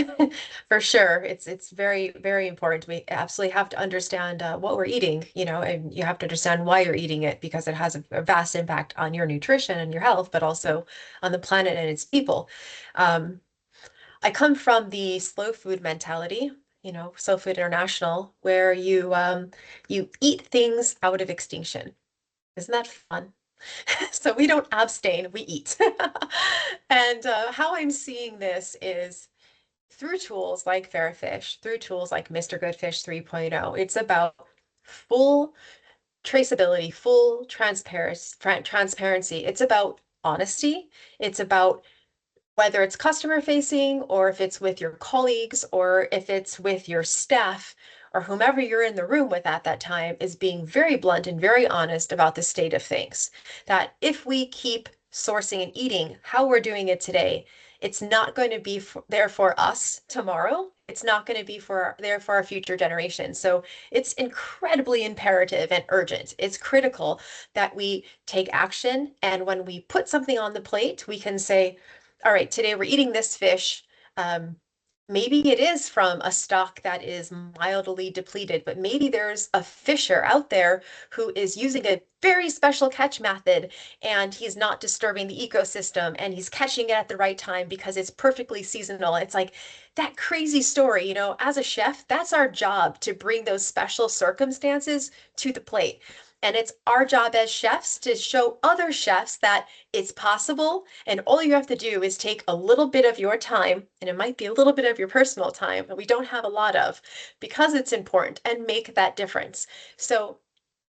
for sure. It's very, very important. We absolutely have to understand what we're eating, you know, and you have to understand why you're eating it, because it has a vast impact on your nutrition and your health, but also on the planet and its people. I come from the slow food mentality, you know, Slow Food International, where you eat things out of extinction. Isn't that fun? So we don't abstain, we eat. And how I'm seeing this is through tools like VERIFISH, through tools like Mr.Goodfish 3.0. It's about full traceability, full transparency. It's about honesty. It's about whether it's customer facing or if it's with your colleagues or if it's with your staff or whomever you're in the room with at that time, is being very blunt and very honest about the state of things. That if we keep sourcing and eating how we're doing it today, it's not going to be there for us tomorrow. It's not going to be there for our future generations. So it's incredibly imperative and urgent. It's critical that we take action. And when we put something on the plate, we can say, all right, today we're eating this fish. Maybe it is from a stock that is mildly depleted, but maybe there's a fisher out there who is using a very special catch method and he's not disturbing the ecosystem and he's catching it at the right time because it's perfectly seasonal. It's like that crazy story, you know, as a chef, that's our job, to bring those special circumstances to the plate. And it's our job as chefs to show other chefs that it's possible. And all you have to do is take a little bit of your time, and it might be a little bit of your personal time, but we don't have a lot of, because it's important, and make that difference. So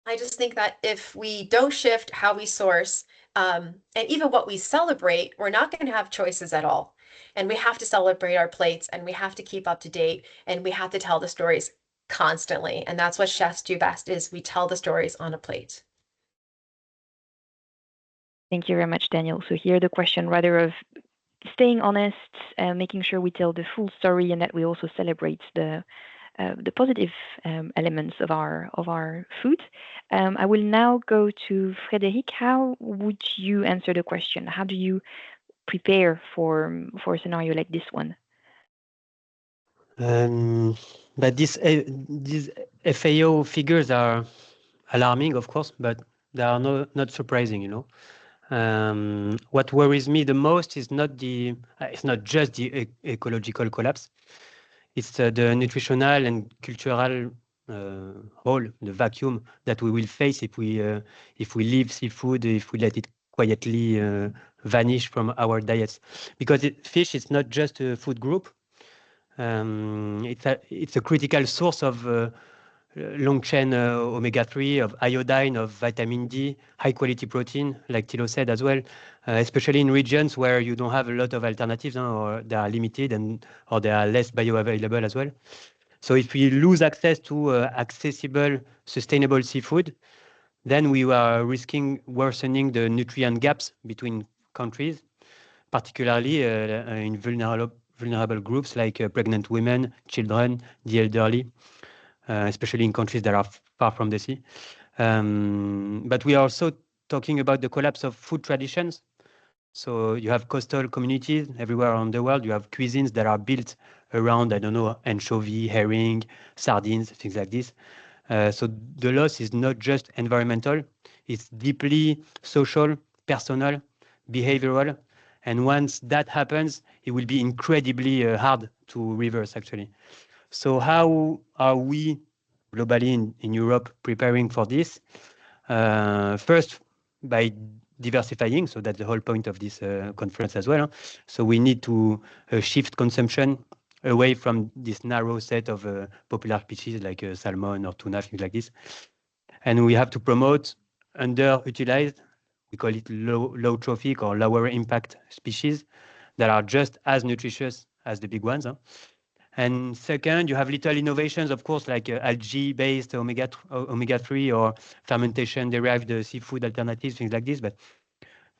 I just think that if we don't shift how we source, and even what we celebrate, we're not going to have choices at all. And we have to celebrate our plates, and we have to keep up to date, and we have to tell the stories constantly. And that's what chefs do best, is we tell the stories on a plate. Thank you very much, Danielle. So here the question rather of staying honest, making sure we tell the full story, and that we also celebrate the positive elements of our food. I will now go to Frédéric. How would you answer the question? How do you prepare for a scenario like this one? But these FAO figures are alarming, of course, but they are not surprising, you know. What worries me the most is it's not just the ecological collapse. It's the nutritional and cultural hole, the vacuum that we will face if we leave seafood, if we let it quietly vanish from our diets. Because fish is not just a food group. It's a critical source of long-chain omega-3, of iodine, of vitamin D, high-quality protein, like Thilo said as well, especially in regions where you don't have a lot of alternatives, or they are limited, or they are less bioavailable as well. So if we lose access to accessible, sustainable seafood, then we are risking worsening the nutrient gaps between countries, particularly in vulnerable groups like pregnant women, children, the elderly, especially in countries that are far from the sea. But we are also talking about the collapse of food traditions. So you have coastal communities everywhere around the world. You have cuisines that are built around, I don't know, anchovy, herring, sardines, things like this. So the loss is not just environmental, it's deeply social, personal, behavioral. And once that happens, it will be incredibly hard to reverse, actually. So how are we globally in Europe preparing for this? First, by diversifying, so that's the whole point of this conference as well. So we need to shift consumption away from this narrow set of popular species like salmon or tuna, things like this. And we have to promote underutilized, we call it low trophic or lower impact species that are just as nutritious as the big ones. And second, you have little innovations, of course, like algae-based omega-3 or fermentation-derived seafood alternatives, things like this. But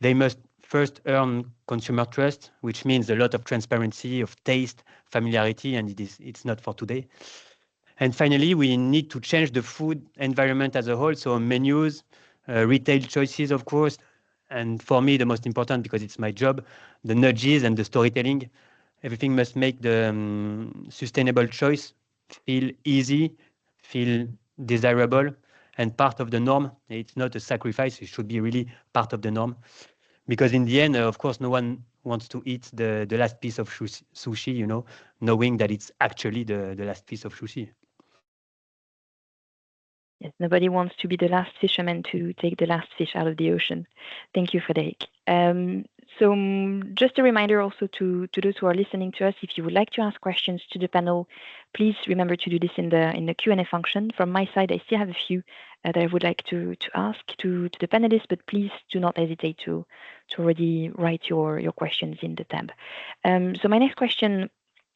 they must first earn consumer trust, which means a lot of transparency, of taste, familiarity, and it's not for today. And finally, we need to change the food environment as a whole, so menus, retail choices, of course, and for me, the most important, because it's my job, the nudges and the storytelling. Everything must make the sustainable choice feel easy, feel desirable, and part of the norm. It's not a sacrifice. It should be really part of the norm. Because in the end, of course, no one wants to eat the last piece of sushi, you know, knowing that it's actually the last piece of sushi. Yes, nobody wants to be the last fisherman to take the last fish out of the ocean. Thank you, Frédéric. So just a reminder also to those who are listening to us, if you would like to ask questions to the panel, please remember to do this in the Q&A function. From my side, I still have a few that I would like to ask to the panelists, but please do not hesitate to already write your questions in the tab. So my next question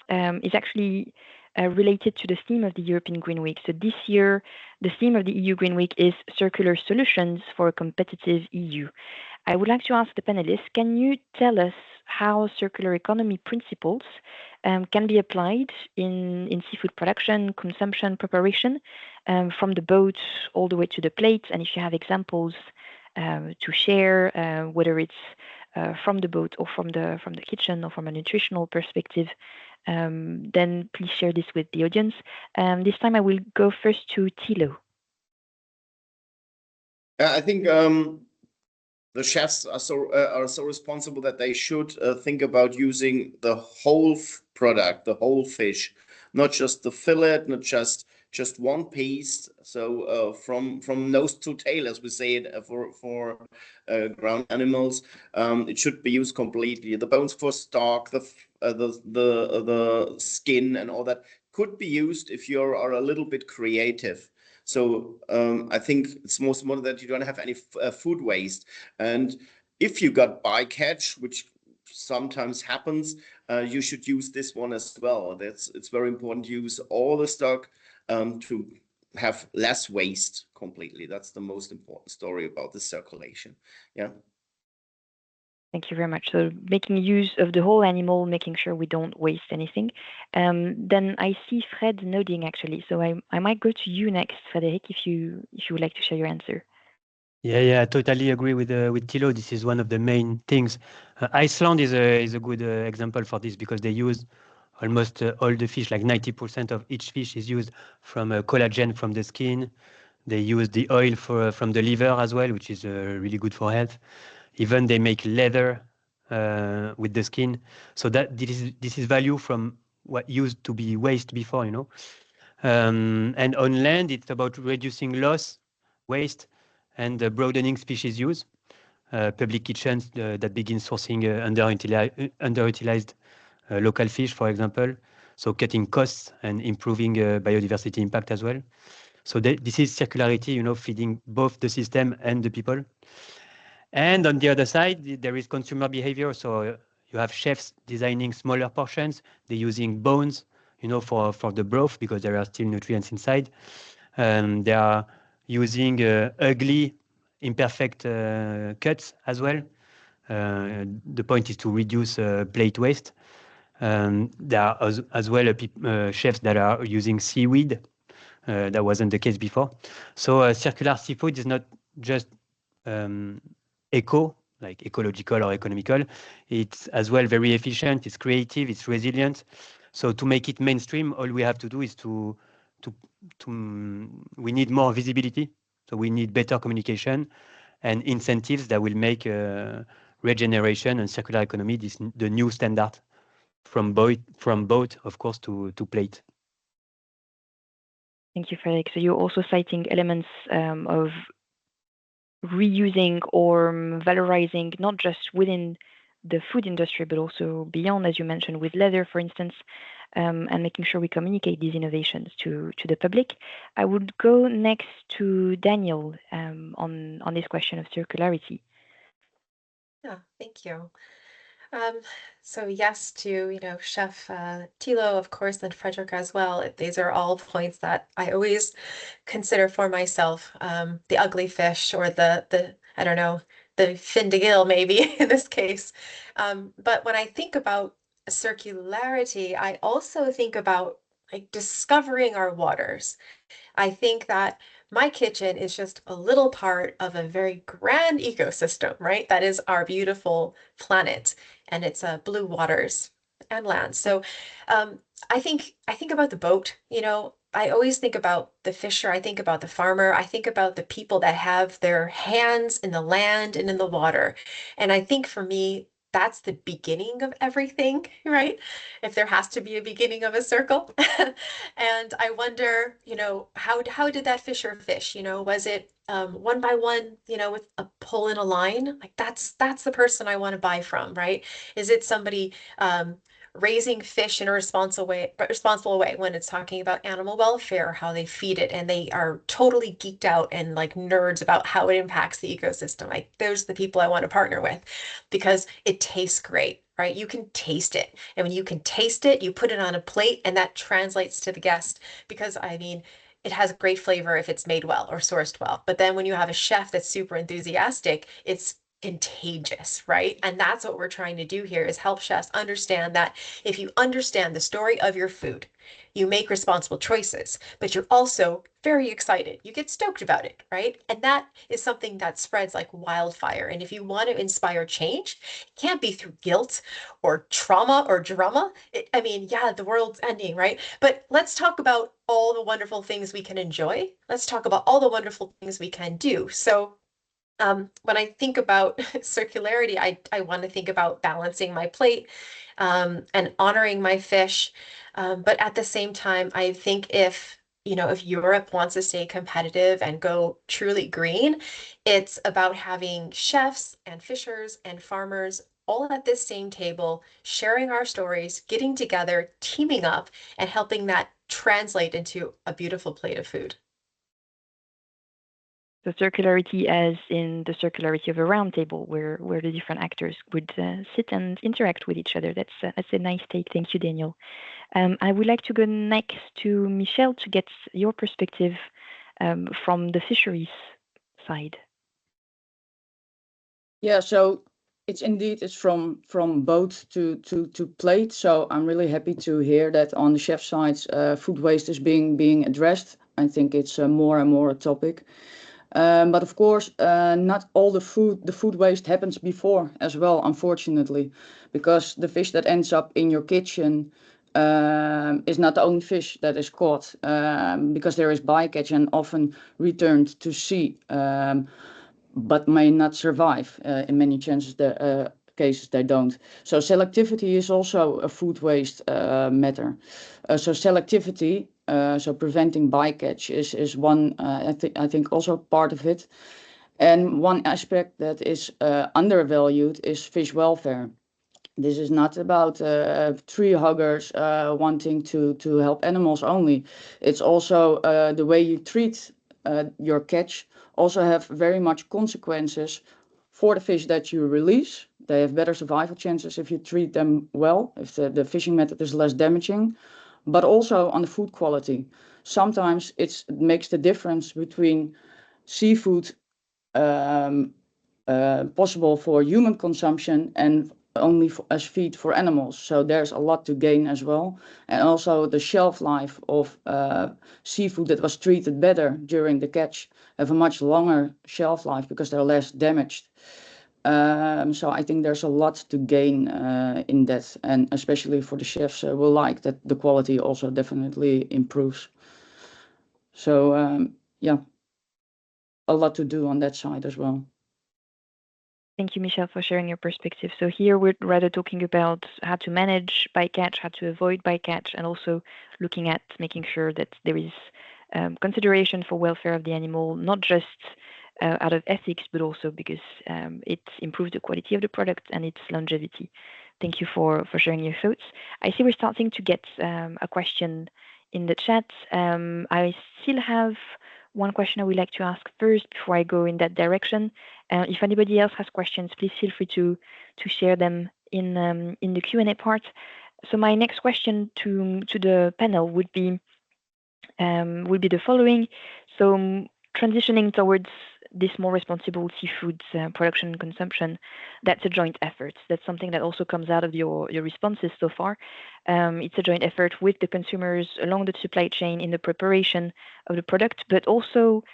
is actually related to the theme of the European Green Week. So this year, the theme of the EU Green Week is Circular Solutions for a Competitive EU. I would like to ask the panelists, can you tell us how circular economy principles can be applied in seafood production, consumption, preparation, from the boat all the way to the plate? And if you have examples to share, whether it's from the boat or from the kitchen or from a nutritional perspective, then please share this with the audience. This time I will go first to Thilo. I think the chefs are so responsible that they should think about using the whole product, the whole fish, not just the fillet, not just one piece. So from nose to tail, as we say it, for ground animals, it should be used completely. The bones for stock, the skin, and all that could be used if you are a little bit creative. So I think it's most important that you don't have any food waste. And if you got bycatch, which sometimes happens, you should use this one as well. It's very important to use all the stock to have less waste completely. That's the most important story about the circulation. Yeah. Thank you very much. So making use of the whole animal, making sure we don't waste anything. Then I see Fred nodding actually. So I might go to you next, Frédéric, if you would like to share your answer. Yeah, I totally agree with Thilo. This is one of the main things. Iceland is a good example for this because they use almost all the fish, like 90% of each fish is used from collagen from the skin. They use the oil from the liver as well, which is really good for health. Even they make leather with the skin. So that this is value from what used to be waste before, you know. And on land, it's about reducing loss, waste, and broadening species use. Public kitchens that begin sourcing underutilized local fish, for example. So cutting costs and improving biodiversity impact as well. So this is circularity, you know, feeding both the system and the people. And on the other side, there is consumer behavior. So you have chefs designing smaller portions. They're using bones, you know, for the broth because there are still nutrients inside. They are using ugly, imperfect cuts as well. The point is to reduce plate waste. There are as well chefs that are using seaweed. That wasn't the case before. So circular seafood is not just eco, like ecological or economical. It's as well very efficient, it's creative, it's resilient. So to make it mainstream, all we have to do is we need more visibility. So we need better communication and incentives that will make regeneration and circular economy the new standard from boat, of course, to plate. Thank you, Frédéric. So you're also citing elements of reusing or valorizing, not just within the food industry, but also beyond, as you mentioned, with leather, for instance, and making sure we communicate these innovations to the public. I would go next to Danielle on this question of circularity. Yeah, thank you. So yes to, you know, Chef Thilo, of course, and Frédéric as well. These are all points that I always consider for myself. The ugly fish or the I don't know, the fin de gill maybe in this case. But when I think about circularity, I also think about like discovering our waters. I think that my kitchen is just a little part of a very grand ecosystem, right? That is our beautiful planet, and it's blue waters and land. So I think about the boat, you know, I always think about the fisher, I think about the farmer, I think about the people that have their hands in the land and in the water. And I think for me, that's the beginning of everything, right? If there has to be a beginning of a circle. And I wonder, you know, how did that fisher fish? You know, was it one by one, you know, with a pull in a line? Like that's the person I want to buy from, right? Is it somebody raising fish in a responsible way when it's talking about animal welfare, how they feed it, and they are totally geeked out and like nerds about how it impacts the ecosystem? Like those are the people I want to partner with because it tastes great, right? You can taste it. And when you can taste it, you put it on a plate and that translates to the guest because I mean, it has great flavor if it's made well or sourced well. But then when you have a chef that's super enthusiastic, it's contagious, right? And that's what we're trying to do here is help chefs understand that if you understand the story of your food, you make responsible choices, but you're also very excited. You get stoked about it, right? And that is something that spreads like wildfire. And if you want to inspire change, it can't be through guilt or trauma or drama. I mean, yeah, the world's ending, right? But let's talk about all the wonderful things we can enjoy. Let's talk about all the wonderful things we can do. So when I think about circularity, I want to think about balancing my plate and honoring my fish. But at the same time, I think if Europe wants to stay competitive and go truly green, it's about having chefs and fishers and farmers all at this same table, sharing our stories, getting together, teaming up, and helping that translate into a beautiful plate of food. So circularity as in the circularity of a round table where the different actors would sit and interact with each other. That's a nice take. Thank you, Daniel. I would like to go next to Michelle to get your perspective from the fisheries side. Yeah, so it's from boat to plate. So I'm really happy to hear that on the chef side, food waste is being addressed. I think it's more and more a topic. But of course, not all the food waste happens before as well, unfortunately, because the fish that ends up in your kitchen is not the only fish that is caught, because there is bycatch and often returned to sea, but may not survive. In many cases they don't. So selectivity is also a food waste matter. So selectivity, so preventing bycatch is one, I think also part of it. And one aspect that is undervalued is fish welfare. This is not about tree huggers wanting to help animals only. It's also the way you treat your catch also have very much consequences for the fish that you release. They have better survival chances if you treat them well, if the fishing method is less damaging, but also on the food quality. Sometimes it makes the difference between seafood possible for human consumption and only as feed for animals. So there's a lot to gain as well. And also the shelf life of seafood that was treated better during the catch have a much longer shelf life because they're less damaged. So I think there's a lot to gain in that, and especially for the chefs will like that the quality also definitely improves. So yeah, a lot to do on that side as well. Thank you, Michelle, for sharing your perspective. So here we're rather talking about how to manage bycatch, how to avoid bycatch, and also looking at making sure that there is consideration for welfare of the animal, not just out of ethics, but also because it improves the quality of the product and its longevity. Thank you for sharing your thoughts. I see we're starting to get a question in the chat. I still have one question I would like to ask first before I go in that direction. If anybody else has questions, please feel free to share them in the Q&A part. So my next question to the panel would be the following. So transitioning towards this more responsible seafood production and consumption, that's a joint effort. That's something that also comes out of your responses so far. It's a joint effort with the consumers along the supply chain in the preparation of the product, but also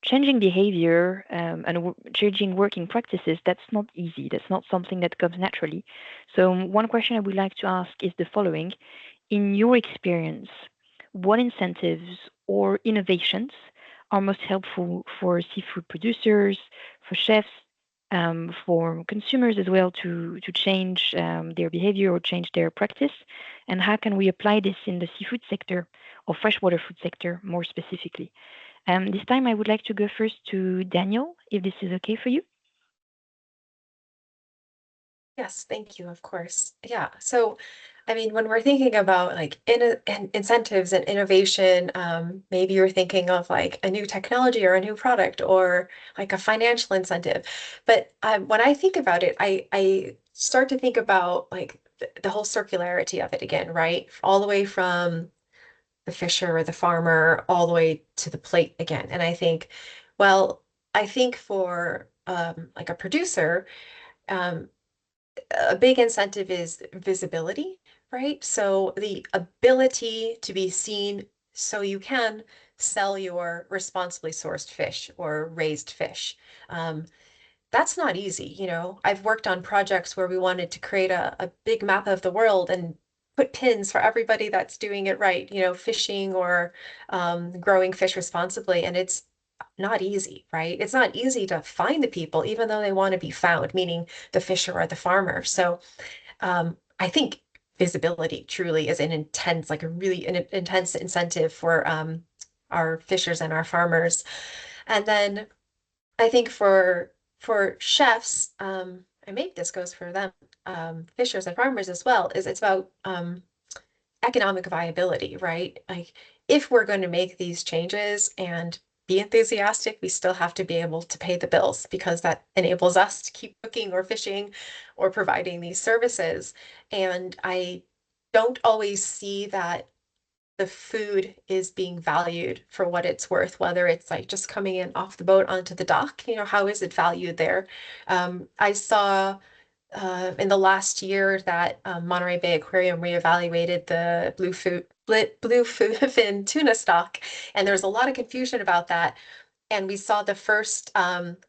changing behavior and changing working practices. That's not easy. That's not something that comes naturally. So one question I would like to ask is the following. In your experience, what incentives or innovations are most helpful for seafood producers, for chefs, for consumers as well to change their behavior or change their practice? And how can we apply this in the seafood sector or freshwater food sector more specifically? This time I would like to go first to Danielle, if this is okay for you. Yes, thank you, of course. Yeah, so I mean, when we're thinking about like incentives and innovation, maybe you're thinking of like a new technology or a new product or like a financial incentive. But when I think about it, I start to think about like the whole circularity of it again, right? All the way from the fisher or the farmer all the way to the plate again. And I think, well, I think for like a producer, a big incentive is visibility, right? So the ability to be seen so you can sell your responsibly sourced fish or raised fish. That's not easy, you know. I've worked on projects where we wanted to create a big map of the world and put pins for everybody that's doing it right, you know, fishing or growing fish responsibly. And it's not easy, right? It's not easy to find the people, even though they want to be found, meaning the fisher or the farmer. So I think visibility truly is an intense, like a really intense incentive for our fishers and our farmers. And then I think for chefs, and maybe this goes for them, fishers and farmers as well, is it's about economic viability, right? Like if we're going to make these changes and be enthusiastic. We still have to be able to pay the bills because that enables us to keep cooking or fishing or providing these services. And I don't always see that the food is being valued for what it's worth, whether it's like just coming in off the boat onto the dock, you know, how is it valued there? I saw in the last year that Monterey Bay Aquarium reevaluated the bluefin tuna stock, and there's a lot of confusion about that. And we saw the first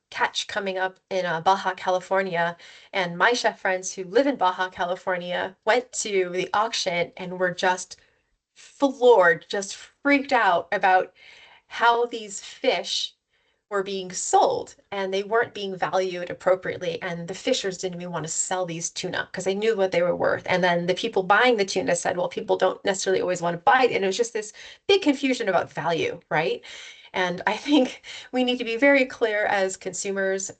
catch coming up in Baja California, and my chef friends who live in Baja California went to the auction and were just floored, just freaked out about how these fish were being sold and they weren't being valued appropriately. And the fishers didn't even want to sell these tuna because they knew what they were worth. And then the people buying the tuna said, well, people don't necessarily always want to buy it. And it was just this big confusion about value, right? And I think we need to be very clear as consumers,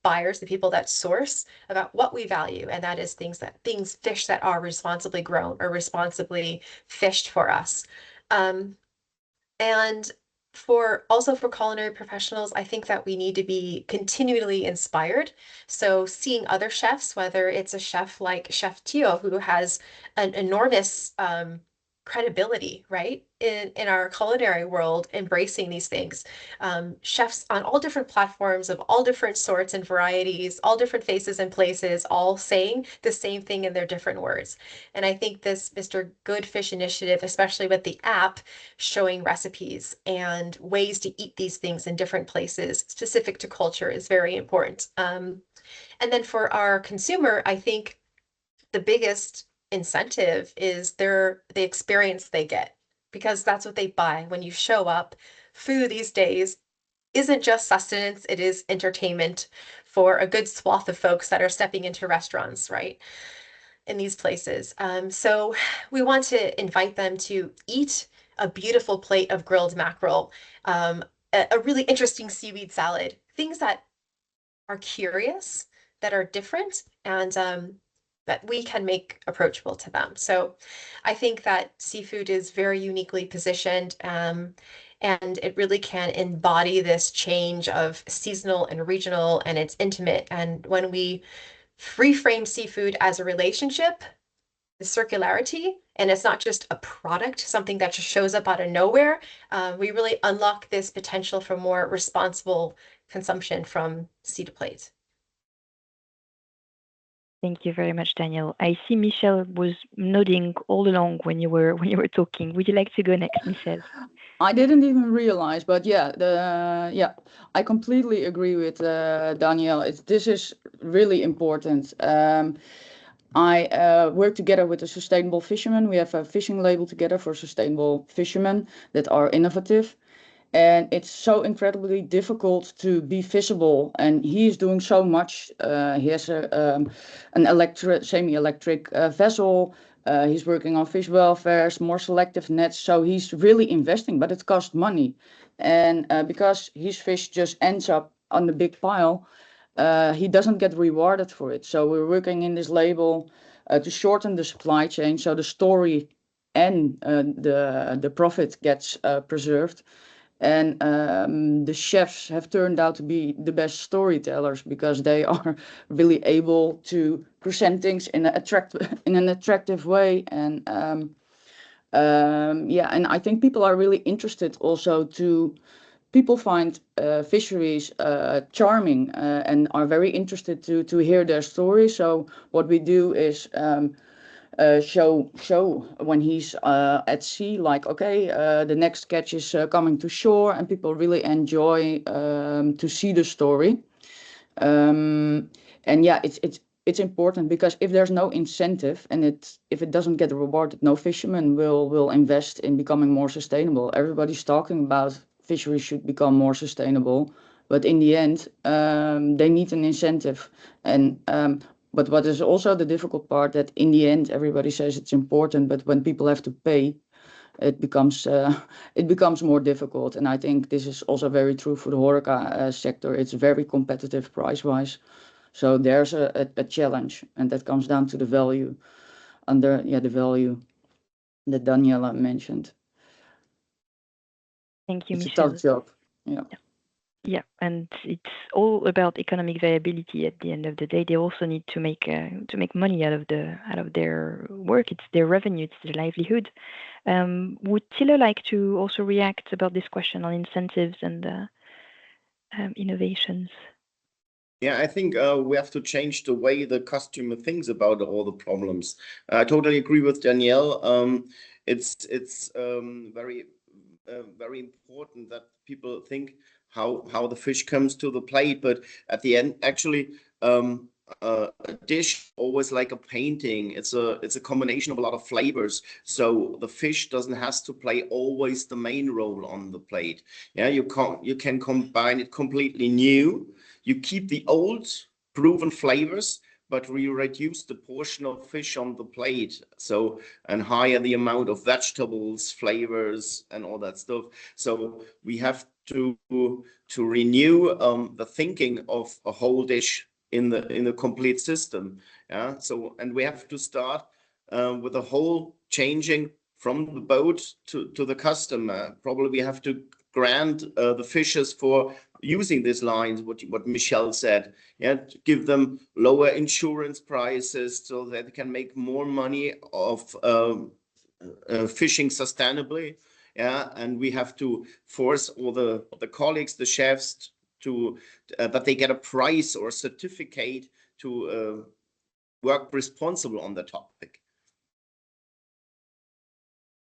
buyers, the people that source, about what we value. And that is fish that are responsibly grown or responsibly fished for us. And also for culinary professionals, I think that we need to be continually inspired. So seeing other chefs, whether it's a chef like Chef Thilo, who has an enormous credibility, right, in our culinary world, embracing these things. Chefs on all different platforms of all different sorts and varieties, all different faces and places, all saying the same thing in their different words. And I think this Mr.Goodfish initiative, especially with the app showing recipes and ways to eat these things in different places specific to culture, is very important. And then for our consumer, I think the biggest incentive is the experience they get, because that's what they buy when you show up. Food these days isn't just sustenance, it is entertainment for a good swath of folks that are stepping into restaurants, right, in these places. So we want to invite them to eat a beautiful plate of grilled mackerel, a really interesting seaweed salad, things that are curious, that are different, and that we can make approachable to them. So I think that seafood is very uniquely positioned, and it really can embody this change of seasonal and regional, and it's intimate. And when we reframe seafood as a relationship, the circularity, and it's not just a product, something that just shows up out of nowhere, we really unlock this potential for more responsible consumption from sea to plate. Thank you very much, Danielle. I see Michelle was nodding all along when you were talking. Would you like to go next, Michelle? I didn't even realize, but yeah, I completely agree with Danielle. This is really important. I work together with a sustainable fisherman. We have a fishing label together for sustainable fishermen that are innovative. And it's so incredibly difficult to be visible. And he's doing so much. He has an semi-electric vessel. He's working on fish welfares, more selective nets. So he's really investing, but it costs money. And because his fish just ends up on the big pile, he doesn't get rewarded for it. So we're working in this label to shorten the supply chain, so the story and the profit gets preserved. And the chefs have turned out to be the best storytellers because they are really able to present things in an attractive way. And and I think people are really interested also people find fisheries charming and are very interested to hear their story. So what we do is show when he's at sea, like, okay, the next catch is coming to shore, and people really enjoy to see the story. And yeah, it's important because if there's no incentive and if it doesn't get rewarded, no fisherman will invest in becoming more sustainable. Everybody's talking about fisheries should become more sustainable, but in the end, they need an incentive. And but what is also the difficult part, that in the end, everybody says it's important, but when people have to pay, it becomes more difficult. And I think this is also very true for the HoReCa sector. It's very competitive price-wise. So there's a challenge, and that comes down to the value, the value that Daniela mentioned. Thank you, it's Michelle. a tough job. Yeah, and it's all about economic viability. At the end of the day, they also need to make money out of their work. It's their revenue, it's their livelihood. Would Thilo like to also react about this question on incentives and innovations? Yeah, I think we have to change the way the customer thinks about all the problems. I totally agree with Danielle. It's very very important that people think how the fish comes to the plate, but at the end, actually, a dish always like a painting. It's a combination of a lot of flavors. So the fish doesn't has to play always the main role on the plate. Yeah, you can combine it completely new. You keep the old proven flavors, but we reduce the portion of fish on the plate. So, and higher the amount of vegetables, flavors, and all that stuff. So we have to renew the thinking of a whole dish in the complete system. Yeah. So, and we have to start with a whole changing from the boat to the customer. Probably we have to grant the fishers for using these lines, what Michelle said, yeah, to give them lower insurance prices so that they can make more money of fishing sustainably. Yeah, and we have to force all the colleagues, the chefs, to that they get a prize or a certificate to work responsible on the topic.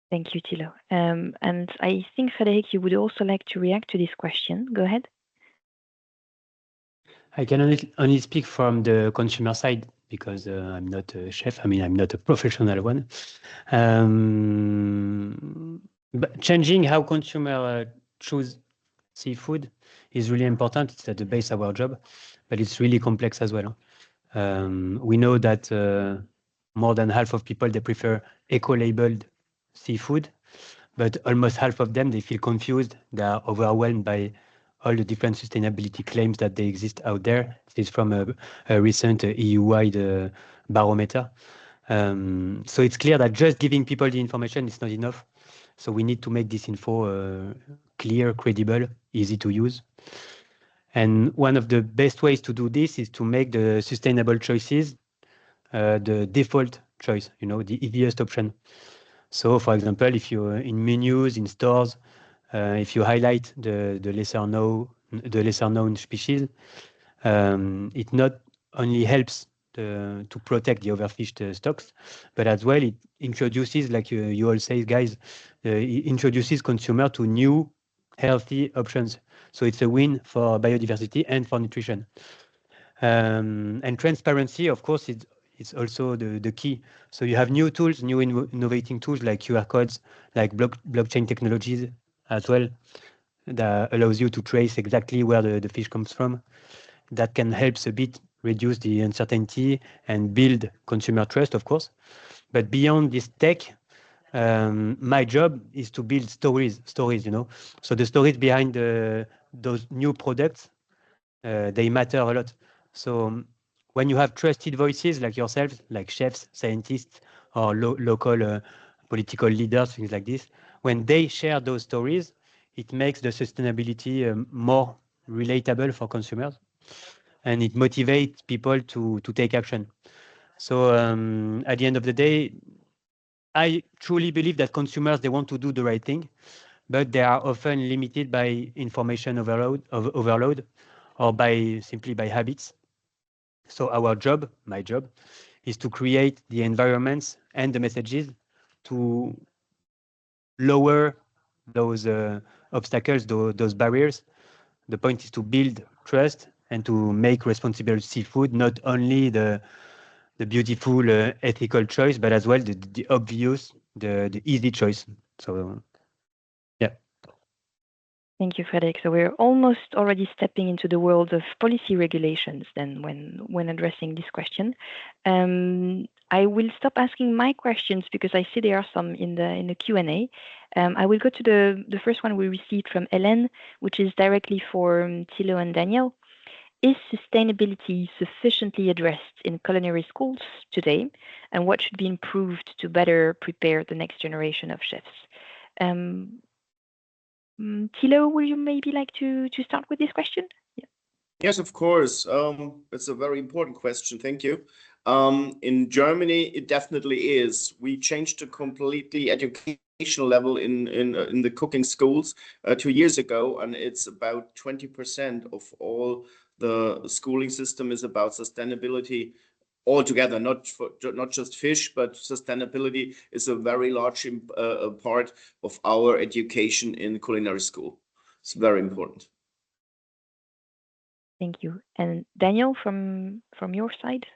Thank you, Thilo. And I think, Frédéric, you would also like to react to this question. Go ahead. I can only speak from the consumer side because I'm not a chef. I mean, I'm not a professional one. But changing how consumers choose seafood is really important. It's at the base of our job, but it's really complex as well. We know that more than half of people, they prefer eco-labeled seafood, but almost half of them, they feel confused. They are overwhelmed by all the different sustainability claims that they exist out there. This is from a recent EU-wide barometer. So it's clear that just giving people the information is not enough. So we need to make this info clear, credible, easy to use. And one of the best ways to do this is to make the sustainable choices the default choice, the easiest option. So, for example, if you in menus, in stores, if you highlight the lesser known species, it not only helps to protect the overfished stocks, but as well it introduces, like you all say, guys, it introduces consumer to new healthy options. So it's a win for biodiversity and for nutrition. And transparency, of course, it's also the key. So you have new tools, new innovating tools like QR codes, like blockchain technologies as well, that allows you to trace exactly where the fish comes from. That can help a bit reduce the uncertainty and build consumer trust, of course. But beyond this tech, my job is to build stories, So the stories behind those new products, they matter a lot. So when you have trusted voices like yourselves, like chefs, scientists, or local political leaders, things like this, when they share those stories, it makes the sustainability more relatable for consumers, and it motivates people to take action. So at the end of the day, I truly believe that consumers, they want to do the right thing, but they are often limited by information overload or simply by habits. So our job, my job, is to create the environments and the messages to lower those obstacles, those barriers. The point is to build trust and to make responsible seafood not only the beautiful ethical choice, but as well the obvious, the easy choice. So yeah. Thank you, Frédéric. So we're almost already stepping into the world of policy regulations then when addressing this question. I will stop asking my questions because I see there are some in the Q&A. I will go to the first one we received from Hélène, which is directly for Thilo and Danielle. Is sustainability sufficiently addressed in culinary schools today? And what should be improved to better prepare the next generation of chefs? Thilo, would you maybe like to start with this question? Yeah. Yes, of course. It's a very important question. Thank you. In Germany, it definitely is. We changed a completely educational level in the cooking schools 2 years ago, and it's about 20% of all the schooling system is about sustainability altogether, not just fish, but sustainability is a very large part of our education in culinary school. It's very important. Thank you. And Danielle, from your side?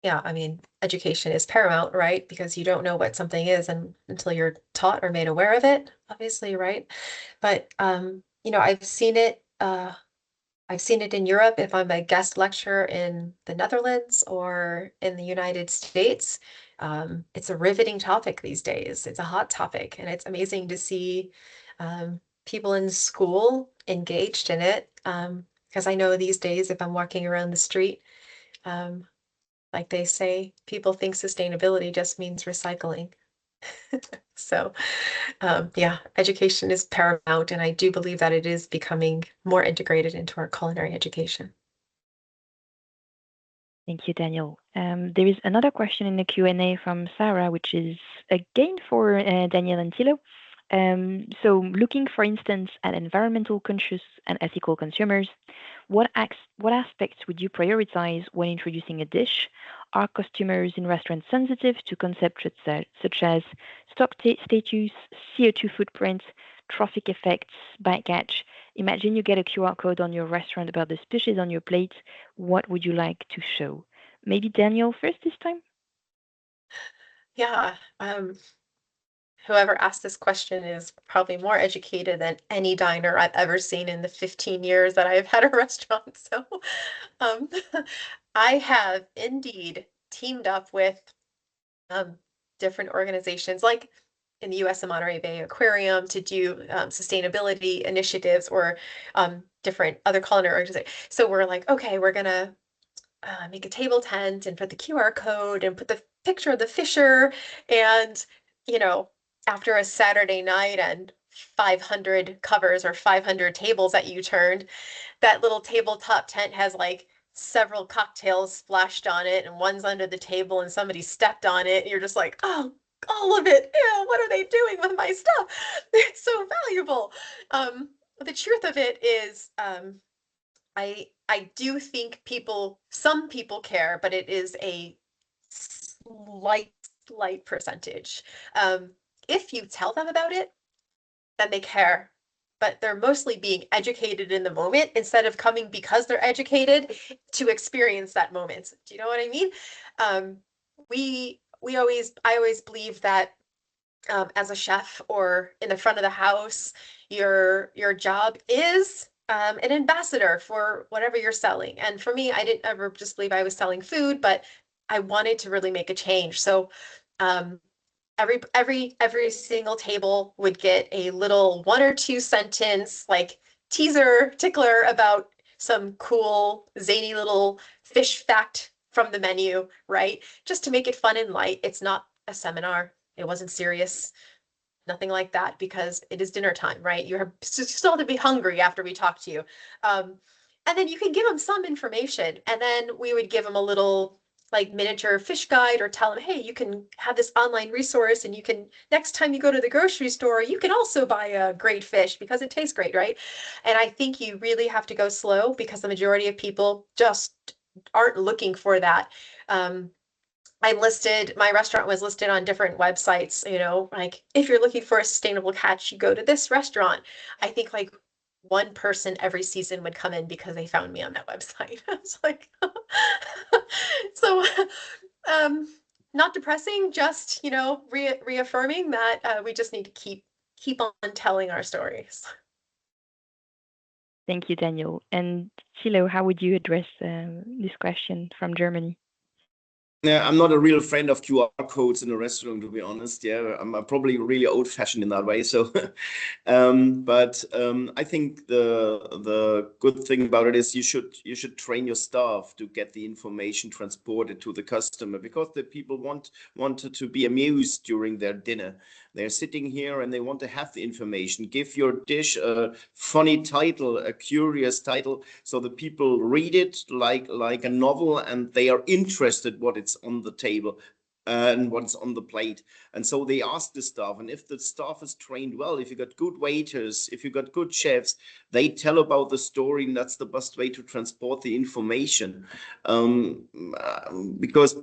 Yeah, I mean, education is paramount, right? Because you don't know what something is until you're taught or made aware of it, obviously, right? But you know, I've seen it in Europe if I'm a guest lecturer in the Netherlands or in the United States. It's a riveting topic these days. It's a hot topic, and it's amazing to see people in school engaged in it. Because I know these days, if I'm walking around the street, like they say, people think sustainability just means recycling. So, yeah, education is paramount, and I do believe that it is becoming more integrated into our culinary education. Thank you, Danielle. There is another question in the Q&A from Sara, which is again for Danielle and Thilo. So looking, for instance, at environmental conscious and ethical consumers, what aspects would you prioritize when introducing a dish? Are customers in restaurants sensitive to concepts such as stock status, CO2 footprint, trophic effects, bycatch? Imagine you get a QR code on your restaurant about the species on your plate. What would you like to show? Maybe Danielle first this time? Yeah, whoever asked this question is probably more educated than any diner I've ever seen in the 15 years that I've had a restaurant. So I have indeed teamed up with different organizations like in the US, the Monterey Bay Aquarium, to do sustainability initiatives or different other culinary organizations. So we're like, okay, we're gonna make a table tent and put the QR code and put the picture of the fisher. And, you know, after a Saturday night and 500 covers or 500 tables that you turned, that little tabletop tent has like several cocktails splashed on it and one's under the table and somebody stepped on it. And you're just like, oh, all of it. Ew, what are they doing with my stuff? It's so valuable. The truth of it is, I do think some people care, but it is a slight percentage. If you tell them about it, then they care, but they're mostly being educated in the moment instead of coming because they're educated to experience that moment. Do you know what I mean? I always believe that as a chef or in the front of the house, your job is an ambassador for whatever you're selling. And for me, I didn't ever just believe I was selling food, but I wanted to really make a change. So every single table would get a little 1 or 2 sentence like teaser tickler about some cool zany little fish fact from the menu, right? Just to make it fun and light. It's not a seminar. It wasn't serious. Nothing like that, because it is dinner time, right? You still have to be hungry after we talk to you. And then you can give them some information, and then we would give them a little like miniature fish guide, or tell them, hey, you can have this online resource, and you can, next time you go to the grocery store, you can also buy a great fish because it tastes great, right? And I think you really have to go slow, because the majority of people just aren't looking for that. My restaurant was listed on different websites, you know, like if you're looking for a sustainable catch, you go to this restaurant. I think like one person every season would come in because they found me on that website. It's like, so, not depressing, just, you know, reaffirming that we just need to keep on telling our stories. Thank you, Danielle. And Thilo, how would you address this question from Germany? Yeah, I'm not a real friend of QR codes in a restaurant, to be honest. Yeah, I'm probably really old-fashioned in that way. So, but I think the good thing about it is you should train your staff to get the information transported to the customer, because the people wanted to be amused during their dinner. They're sitting here and they want to have the information. Give your dish a funny title, a curious title, so the people read it like a novel, and they are interested what it's on the table and what's on the plate. And so they ask the staff, and if the staff is trained well, if you got good waiters, if you got good chefs, they tell about the story, and that's the best way to transport the information. Because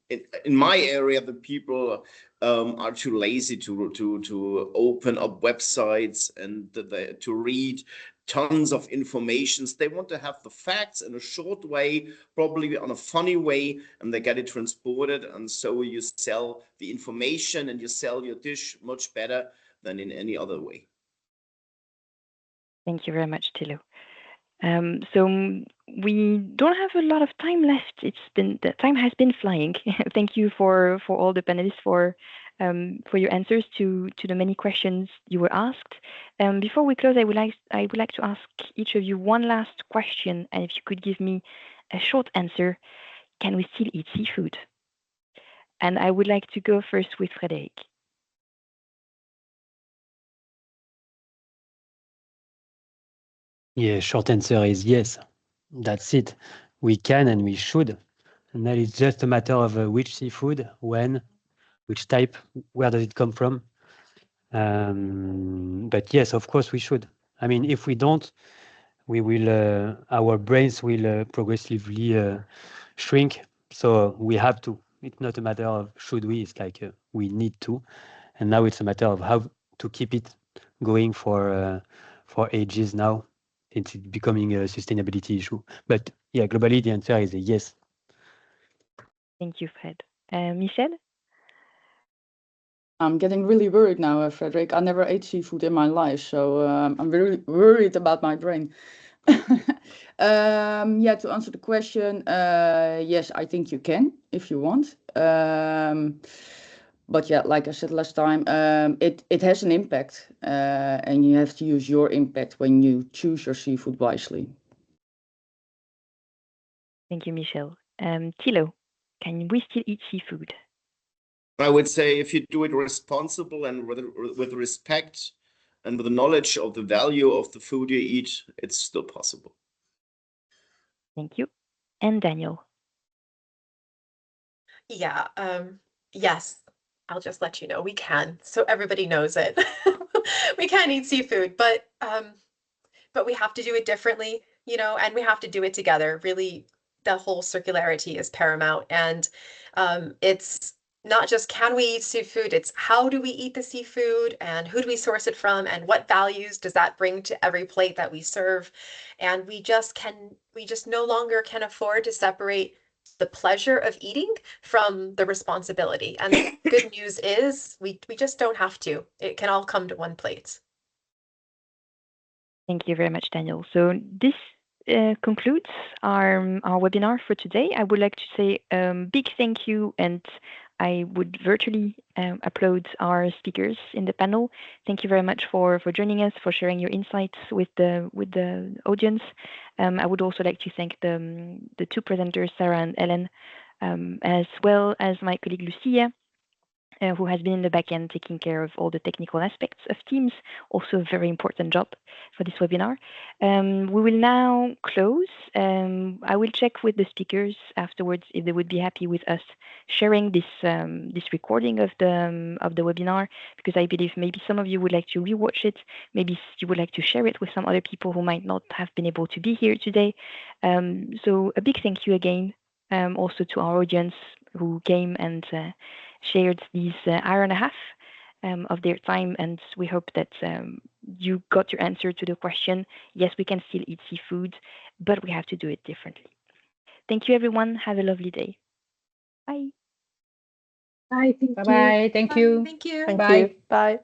in my area, the people are too lazy to open up websites and to read tons of informations. They want to have the facts in a short way, probably on a funny way, and they get it transported. And so you sell the information and you sell your dish much better than in any other way. Thank you very much, Thilo. So we don't have a lot of time left. The time has been flying. Thank you for all the panelists for your answers to the many questions you were asked. Before we close, I would like to ask each of you one last question, and if you could give me a short answer: can we still eat seafood? And I would like to go first with Frédéric. Yeah, short answer is yes. That's it. We can and we should. And that is just a matter of which seafood, when, which type, where does it come from. But yes, of course we should. I mean, if we don't, we will, our brains will progressively shrink. So we have to. It's not a matter of should we, it's like we need to. And now it's a matter of how to keep it going for ages now. It's becoming a sustainability issue. But yeah, globally, the answer is a yes. Thank you, Fred. Michel? I'm getting really worried now, Frédéric. I never ate seafood in my life, so I'm very worried about my brain. Yeah, to answer the question, yes, I think you can if you want. But yeah, like I said last time, it has an impact, and you have to use your impact when you choose your seafood wisely. Thank you, Michel. Thilo, can we still eat seafood? I would say if you do it responsible and with respect and with the knowledge of the value of the food you eat, it's still possible. Thank you. And Danielle? Yeah, yes, I'll just let you know we can, so everybody knows it. We can eat seafood, but we have to do it differently, you know, and we have to do it together. Really, the whole circularity is paramount, and it's not just can we eat seafood, it's how do we eat the seafood, and who do we source it from, and what values does that bring to every plate that we serve. And we just no longer can afford to separate the pleasure of eating from the responsibility. And the good news is we just don't have to. It can all come to one plate. Thank you very much, Danielle. So this concludes our webinar for today. I would like to say big thank you, and I would virtually applaud our speakers in the panel. Thank you very much for joining us, for sharing your insights with the audience. I would also like to thank the two presenters, Sara and Hélène, as well as my colleague Lucia, who has been in the back end taking care of all the technical aspects of Teams. Also a very important job for this webinar. We will now close. I will check with the speakers afterwards if they would be happy with us sharing this recording of the webinar, because I believe maybe some of you would like to rewatch it. Maybe you would like to share it with some other people who might not have been able to be here today. So a big thank you again, also to our audience who came and shared these hour and a half of their time, and we hope that you got your answer to the question. Yes, we can still eat seafood, but we have to do it differently. Thank you, everyone. Have a lovely day. Bye. Bye. Bye-bye. Thank you. Thank you. Thank Bye. you. Bye.